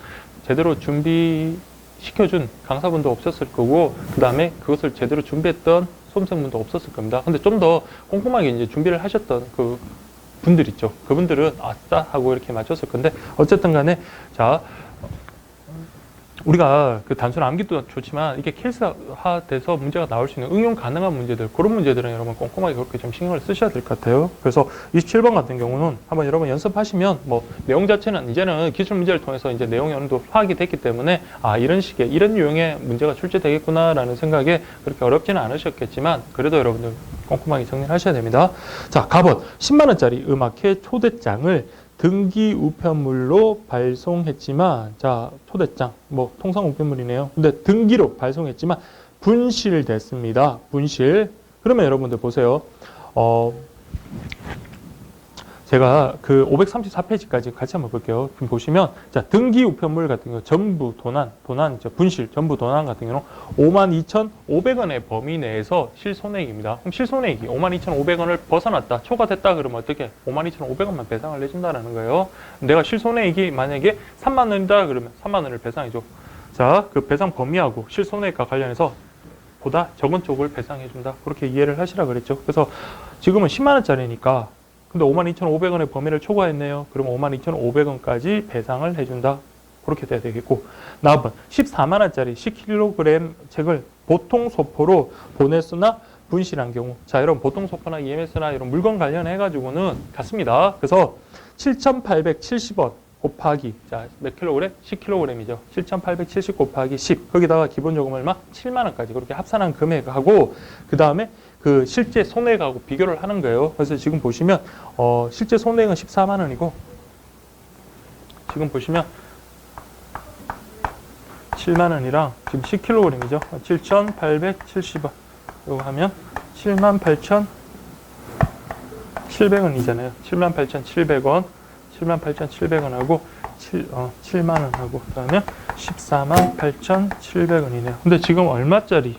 제대로 준비시켜준 강사분도 없었을 거고 그 다음에 그것을 제대로 준비했던 수험생분도 없었을 겁니다. 근데 좀 더 꼼꼼하게 이제 준비를 하셨던 그 분들 있죠. 그분들은 아싸 하고 이렇게 맞췄을 건데 어쨌든 간에 자 우리가 그 단순 암기도 좋지만 이게 케이스화돼서 문제가 나올 수 있는 응용 가능한 문제들, 그런 문제들은 여러분 꼼꼼하게 그렇게 좀 신경을 쓰셔야 될 것 같아요. 그래서 27번 같은 경우는 한번 여러분 연습하시면 뭐 내용 자체는 이제는 기출 문제를 통해서 이제 내용이 어느 정도 파악이 됐기 때문에 아, 이런 식의 이런 유형의 문제가 출제되겠구나라는 생각에 그렇게 어렵지는 않으셨겠지만 그래도 여러분들 꼼꼼하게 정리를 하셔야 됩니다. 자, 갑옷 10만 원짜리 음악회 초대장을 등기 우편물로 발송했지만, 자, 초대장, 뭐, 통상 우편물이네요. 근데 등기로 발송했지만, 분실됐습니다. 분실. 그러면 여러분들 보세요. 제가 그 534페이지까지 같이 한번 볼게요. 지금 보시면, 자, 등기 우편물 같은 경우, 전부 도난, 분실, 전부 도난 같은 경우는 52,500원의 범위 내에서 실손해액입니다. 그럼 실손해액이 52,500원을 벗어났다, 초과됐다 그러면 어떻게? 52,500원만 배상을 해준다는 거예요. 내가 실손해액이 만약에 3만 원이다 그러면 3만 원을 배상해줘. 자, 그 배상 범위하고 실손해액과 관련해서 보다 적은 쪽을 배상해준다. 그렇게 이해를 하시라 그랬죠. 그래서 지금은 10만 원짜리니까 근데 52,500원의 범위를 초과했네요. 그럼 52,500원까지 배상을 해준다. 그렇게 돼야 되겠고. 다음은 14만 원짜리 10kg 책을 보통 소포로 보냈으나 분실한 경우. 자, 여러분 보통 소포나 EMS나 이런 물건 관련해가지고는 같습니다. 그래서 7,870원 곱하기, 자, 몇 킬로그램? 10kg이죠. 7,870 곱하기 10. 거기다가 기본 요금 얼마? 7만 원까지 그렇게 합산한 금액하고 그 다음에 그 실제 손해액하고 비교를 하는 거예요. 그래서 지금 보시면 실제 손해액은 14만 원이고 지금 보시면 7만 원이랑 지금 10kg이죠. 7,870원. 이거 하면 78,700원이잖아요. 78,700원. 78,700원하고 7만 원하고 그다음에 148,700원이네요. 근데 지금 얼마짜리?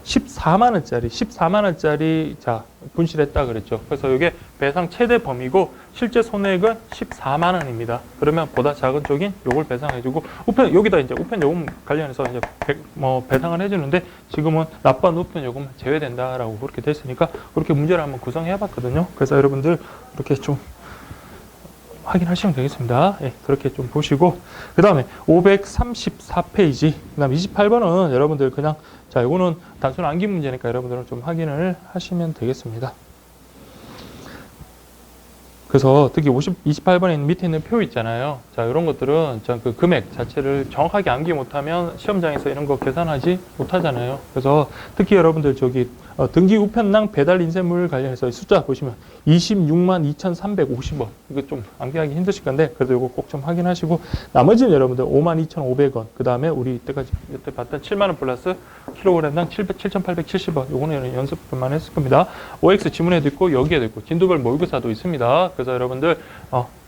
14만 원짜리 자, 분실했다 그랬죠. 그래서 이게 배상 최대 범위고 실제 손해액은 14만 원입니다. 그러면 보다 작은 쪽인 요걸 배상해주고 여기다 이제 우편 요금 관련해서 이제 배상을 해주는데 지금은 납부한 우편 요금만 제외된다라고 그렇게 됐으니까 그렇게 문제를 한번 구성해봤거든요. 그래서 여러분들 이렇게 좀 확인하시면 되겠습니다. 예, 그렇게 좀 보시고 그 다음에 534페이지 그 다음 28번은 여러분들 그냥 자, 이거는 단순 암기 문제니까 여러분들은 좀 확인을 하시면 되겠습니다. 그래서 특히 28번에 밑에 있는 표 있잖아요. 자, 이런 것들은 그 금액 자체를 정확하게 암기 못하면 시험장에서 이런 거 계산하지 못하잖아요. 그래서 특히 여러분들 저기 등기 우편랑 배달 인쇄물 관련해서 숫자 보시면 26만 2,350원. 이거 좀 암기하기 힘드실 건데 그래도 이거 꼭 좀 확인하시고 나머지는 여러분들 52,500원. 그 다음에 우리 이때 봤던 7만 원 플러스 킬로그램당 7,870원. 요거는 연습만 했을 겁니다. OX 지문에도 있고 여기에도 있고 진도별 모의고사도 있습니다. 그래서 여러분들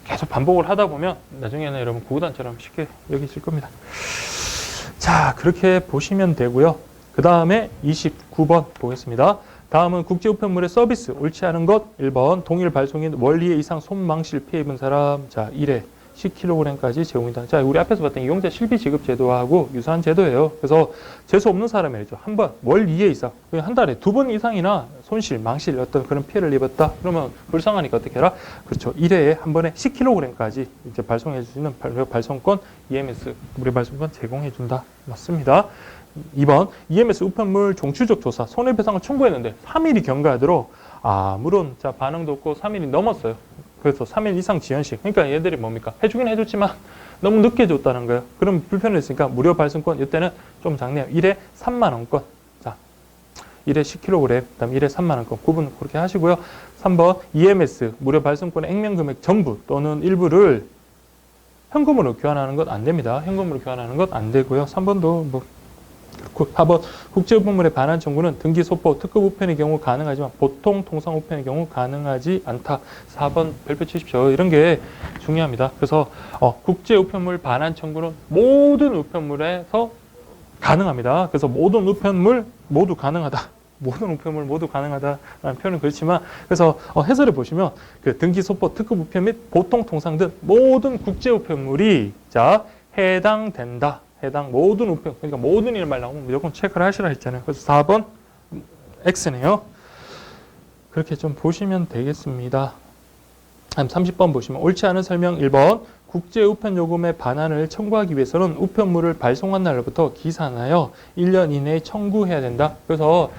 계속 반복을 하다 보면 나중에는 여러분 구구단처럼 쉽게 여기실 겁니다. 자, 그렇게 보시면 되고요. 그 다음에 29번 보겠습니다. 다음은 국제우편물의 서비스 옳지 않은 것 1번 동일 발송인 원리에 이상 손망실 피해 입은 사람 자 1회 10kg까지 제공이다. 자, 우리 앞에서 봤던 이용자 실비 지급 제도하고 유사한 제도예요. 그래서 재수 없는 사람이죠. 한 번, 월 2회 이상, 한 달에 2번 이상이나 손실, 망실 어떤 그런 피해를 입었다. 그러면 불쌍하니까 어떻게 해라? 그렇죠. 1회에 한 번에 10kg까지 이제 발송해 줄 수 있는 발송권, EMS, 무료 발송권 제공해 준다. 맞습니다. 2번, EMS 우편물 종추적 조사, 손해배상을 청구했는데 3일이 경과하도록 아무런 자 반응도 없고 3일이 넘었어요. 그래서 3일 이상 지연식. 그러니까 얘들이 뭡니까? 해주긴 해줬지만 너무 늦게 줬다는 거예요. 그럼 불편했으니까 무료 발송권 이때는 좀 작네요. 1회 3만 원권. 자, 1회 10kg, 그다음 1회 3만 원권 구분 그렇게 하시고요. 3번 EMS 무료 발송권의 액면 금액 전부 또는 일부를 현금으로 교환하는 것 안 됩니다. 현금으로 교환하는 것 안 되고요. 3번도 뭐 4번 국제우편물의 반환 청구는 등기 소포 특급 우편의 경우 가능하지만 보통 통상 우편의 경우 가능하지 않다. 4번 별표 치십시오. 이런 게 중요합니다. 그래서 국제우편물 반환 청구는 모든 우편물에서 가능합니다. 그래서 모든 우편물 모두 가능하다. 모든 우편물 모두 가능하다라는 표현은 그렇지만 그래서 해설을 보시면 그 등기 소포 특급 우편 및 보통 통상 등 모든 국제우편물이 자 해당된다. 해당 모든 우편, 그러니까 모든 이런 말 나오면 무조건 체크를 하시라 했잖아요. 그래서 4번 X네요. 그렇게 좀 보시면 되겠습니다. 30번 보시면 옳지 않은 설명 1번 국제 우편 요금의 반환을 청구하기 위해서는 우편물을 발송한 날로부터 기산하여 1년 이내에 청구해야 된다. 그래서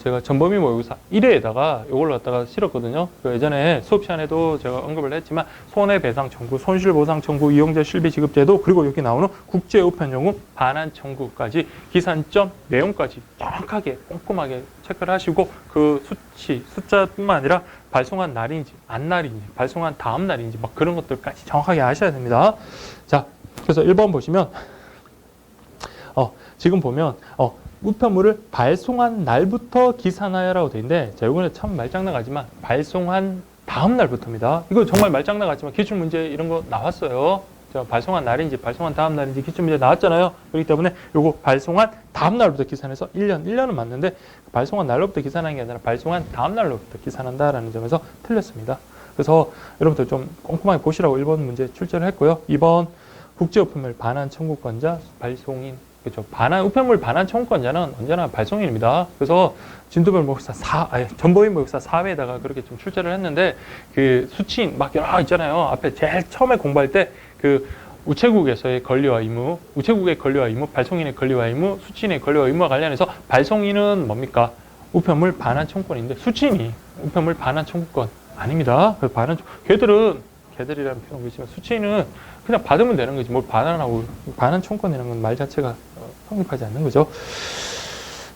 제가 전범위 모의고사 1회에다가 이걸 갖다가 실었거든요. 그 예전에 수업 시간에도 제가 언급을 했지만 손해배상 청구, 손실보상 청구, 이용자 실비 지급 제도, 그리고 여기 나오는 국제 우편 요금 반환 청구까지 기산점 내용까지 정확하게 꼼꼼하게 체크를 하시고 그 수치, 숫자뿐만 아니라 발송한 날인지 안 날인지 발송한 다음 날인지 막 그런 것들까지 정확하게 아셔야 됩니다. 자, 그래서 1번 보시면 지금 보면 우편물을 발송한 날부터 기산하여라고 되어 있는데, 자, 이거는 참 말장난 같지만 발송한 다음 날부터입니다. 이거 정말 말장난 같지만 기출문제 이런 거 나왔어요. 자, 발송한 날인지 발송한 다음 날인지 기출문제 나왔잖아요. 그렇기 때문에 요거 발송한 다음 날부터 기산해서 1년은 맞는데 발송한 날로부터 기산하는 게 아니라 발송한 다음 날로부터 기산한다라는 점에서 틀렸습니다. 그래서 여러분들 좀 꼼꼼하게 보시라고 1번 문제 출제를 했고요. 2번 국제우편물 반환 청구권자 발송인, 그렇죠. 우편물 반환 청구권자는 언제나 발송인입니다. 그래서 진도별 모의고사 전범위 모의고사 4회에다가 그렇게 좀 출제를 했는데, 그 수치인 막 여러 있잖아요. 앞에 제일 처음에 공부할 때 그 우체국에서의 권리와 의무, 우체국의 권리와 의무, 발송인의 권리와 의무, 수취인의 권리와 의무와 관련해서 발송인은 뭡니까? 우편물 반환 청구권인데 수취인이 우편물 반환 청구권 아닙니다. 그래서 걔들이라는 표현을 쓰지만 수취인은 그냥 받으면 되는 거지. 뭘 반환하고, 반환 청구권이라는 건 말 자체가 성립하지 않는 거죠.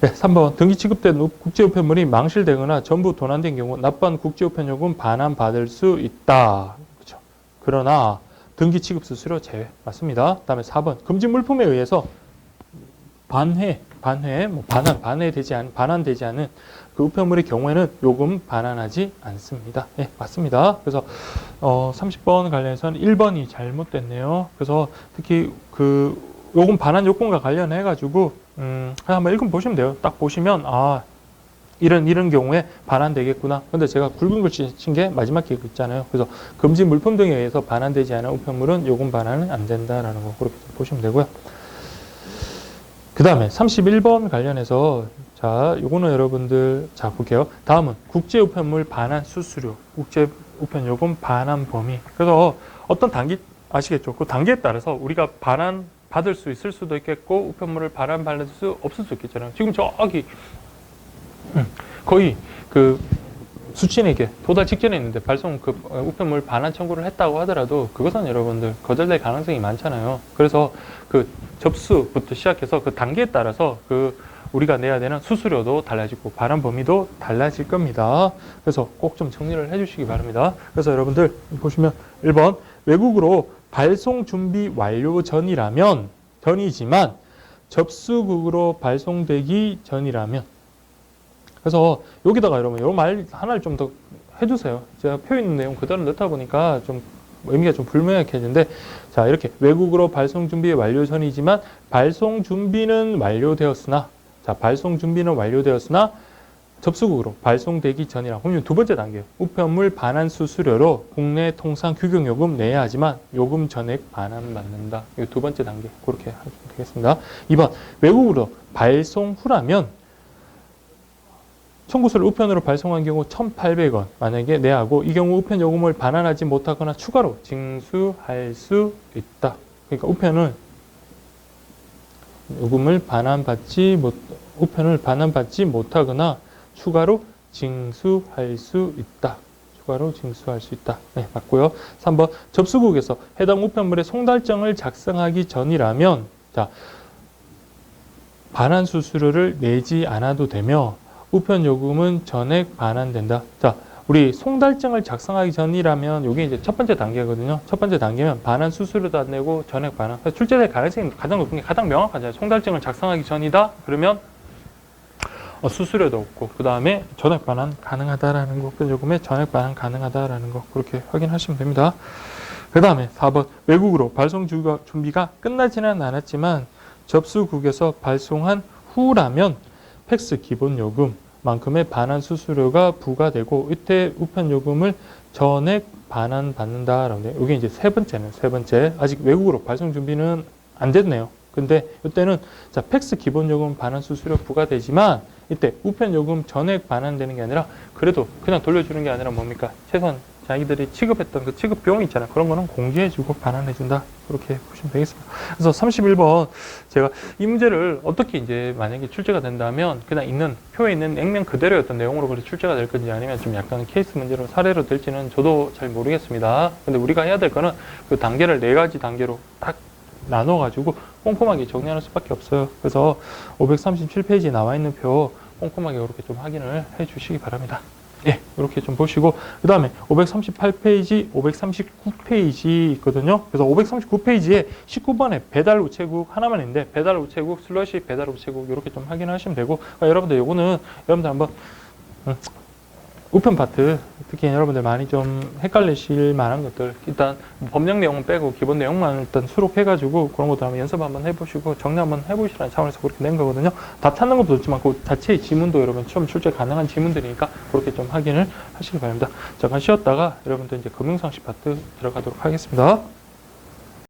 네, 3번 등기 취급된 국제우편물이 망실되거나 전부 도난된 경우 납부한 국제우편요금 반환받을 수 있다. 그렇죠. 그러나 등기 취급 수수료 제외. 맞습니다. 그다음에 4번 금지 물품에 의해서 반환되지 않은 그 우편물의 경우에는 요금 반환하지 않습니다. 네, 맞습니다. 그래서 30번 관련해서는 1번이 잘못됐네요. 그래서 특히 그 요금 반환 요건과 관련해 가지고 한번 읽어 보시면 돼요. 딱 보시면 이런 경우에 반환되겠구나. 근데 제가 굵은 글씨 친 게 마지막 게 있잖아요. 그래서 금지 물품 등에 의해서 반환되지 않은 우편물은 요금 반환은 안 된다라는 거 그렇게 보시면 되고요. 그 다음에 31번 관련해서 자, 요거는 여러분들 자 볼게요. 다음은 국제 우편물 반환 수수료, 국제 우편 요금 반환 범위. 그래서 어떤 단계 아시겠죠? 그 단계에 따라서 우리가 반환 받을 수 있을 수도 있겠고 우편물을 반환 받을 수 없을 수 있겠잖아요. 지금 저기 거의 그 수취인에게 도달 직전에 있는데 발송 그 우편물 반환 청구를 했다고 하더라도 그것은 여러분들 거절될 가능성이 많잖아요. 그래서 그 접수부터 시작해서 그 단계에 따라서 그 우리가 내야 되는 수수료도 달라지고 반환 범위도 달라질 겁니다. 그래서 꼭 좀 정리를 해주시기 바랍니다. 그래서 여러분들 보시면 1번 외국으로 발송 준비 완료 전이지만 접수국으로 발송되기 전이라면, 그래서 여기다가 여러분 이 말 하나를 좀 더 해주세요. 제가 표현 내용 그대로 넣다 보니까 좀 의미가 좀 불명확해지는데, 자 이렇게 외국으로 발송 준비 완료 전이지만 발송 준비는 완료되었으나 접수국으로 발송되기 전이라. 그럼 두 번째 단계예요. 우편물 반환 수수료로 국내 통상 규격 요금 내야 하지만 요금 전액 반환받는다. 이 두 번째 단계 그렇게 하시면 되겠습니다. 2번 외국으로 발송 후라면 청구서를 우편으로 발송한 경우 1,800원 만약에 내야 하고 이 경우 우편 요금을 반환하지 못하거나 추가로 징수할 수 있다. 그러니까 우편을 반환받지 못하거나 추가로 징수할 수 있다. 네, 맞고요. 3번 접수국에서 해당 우편물의 송달증을 작성하기 전이라면 자, 반환 수수료를 내지 않아도 되며 우편 요금은 전액 반환된다. 자, 우리 송달증을 작성하기 전이라면 이게 이제 첫 번째 단계거든요. 첫 번째 단계면 반환 수수료도 안 내고 전액 반환. 출제될 가능성이 가장 높은 게 가장 명확하잖아요. 송달증을 작성하기 전이다. 그러면 수수료도 없고 그 다음에 전액 반환 가능하다라는 거, 우편 요금에 전액 반환 가능하다라는 거 그렇게 확인하시면 됩니다. 그 다음에 4번 외국으로 발송 준비가 끝나지는 않았지만 접수국에서 발송한 후라면 팩스 기본 요금만큼의 반환 수수료가 부과되고 이때 우편 요금을 전액 반환받는다라고 해요. 이게 이제 세 번째. 아직 외국으로 발송 준비는 안 됐네요. 근데 이때는 자, 팩스 기본 요금 반환 수수료 부과되지만 이때 우편 요금 전액 반환되는 게 아니라 그래도 그냥 돌려주는 게 아니라 뭡니까? 최소한 자기들이 취급했던 그 취급 비용 있잖아요. 그런 거는 공개해주고 반환해준다. 그렇게 보시면 되겠습니다. 그래서 31번 제가 이 문제를 어떻게 이제 만약에 출제가 된다면 그냥 있는 표에 있는 액면 그대로였던 내용으로 그래 출제가 될 건지 아니면 좀 약간 케이스 문제로 사례로 될지는 저도 잘 모르겠습니다. 근데 우리가 해야 될 거는 그 단계를 4가지 단계로 딱 나눠가지고 꼼꼼하게 정리하는 수밖에 없어요. 그래서 537페이지에 나와 있는 표 꼼꼼하게 이렇게 좀 확인을 해 주시기 바랍니다. 예, 이렇게 좀 보시고 그 다음에 538페이지, 539페이지 있거든요. 그래서 539페이지에 19번에 배달 우체국 하나만 있는데 배달 우체국 슬러시 배달 우체국 이렇게 좀 확인하시면 되고 여러분들 요거는 여러분들 한번 우편 파트 특히 여러분들 많이 좀 헷갈리실 만한 것들 일단 법령 내용은 빼고 기본 내용만 일단 수록해가지고 그런 것도 한번 연습 한번 해보시고 정리 한번 해보시라는 차원에서 그렇게 낸 거거든요. 답 찾는 것도 좋지만 그 자체의 지문도 여러분 처음 출제 가능한 지문들이니까 그렇게 좀 확인을 하시기 바랍니다. 잠깐 쉬었다가 여러분들 이제 금융상식 파트 들어가도록 하겠습니다.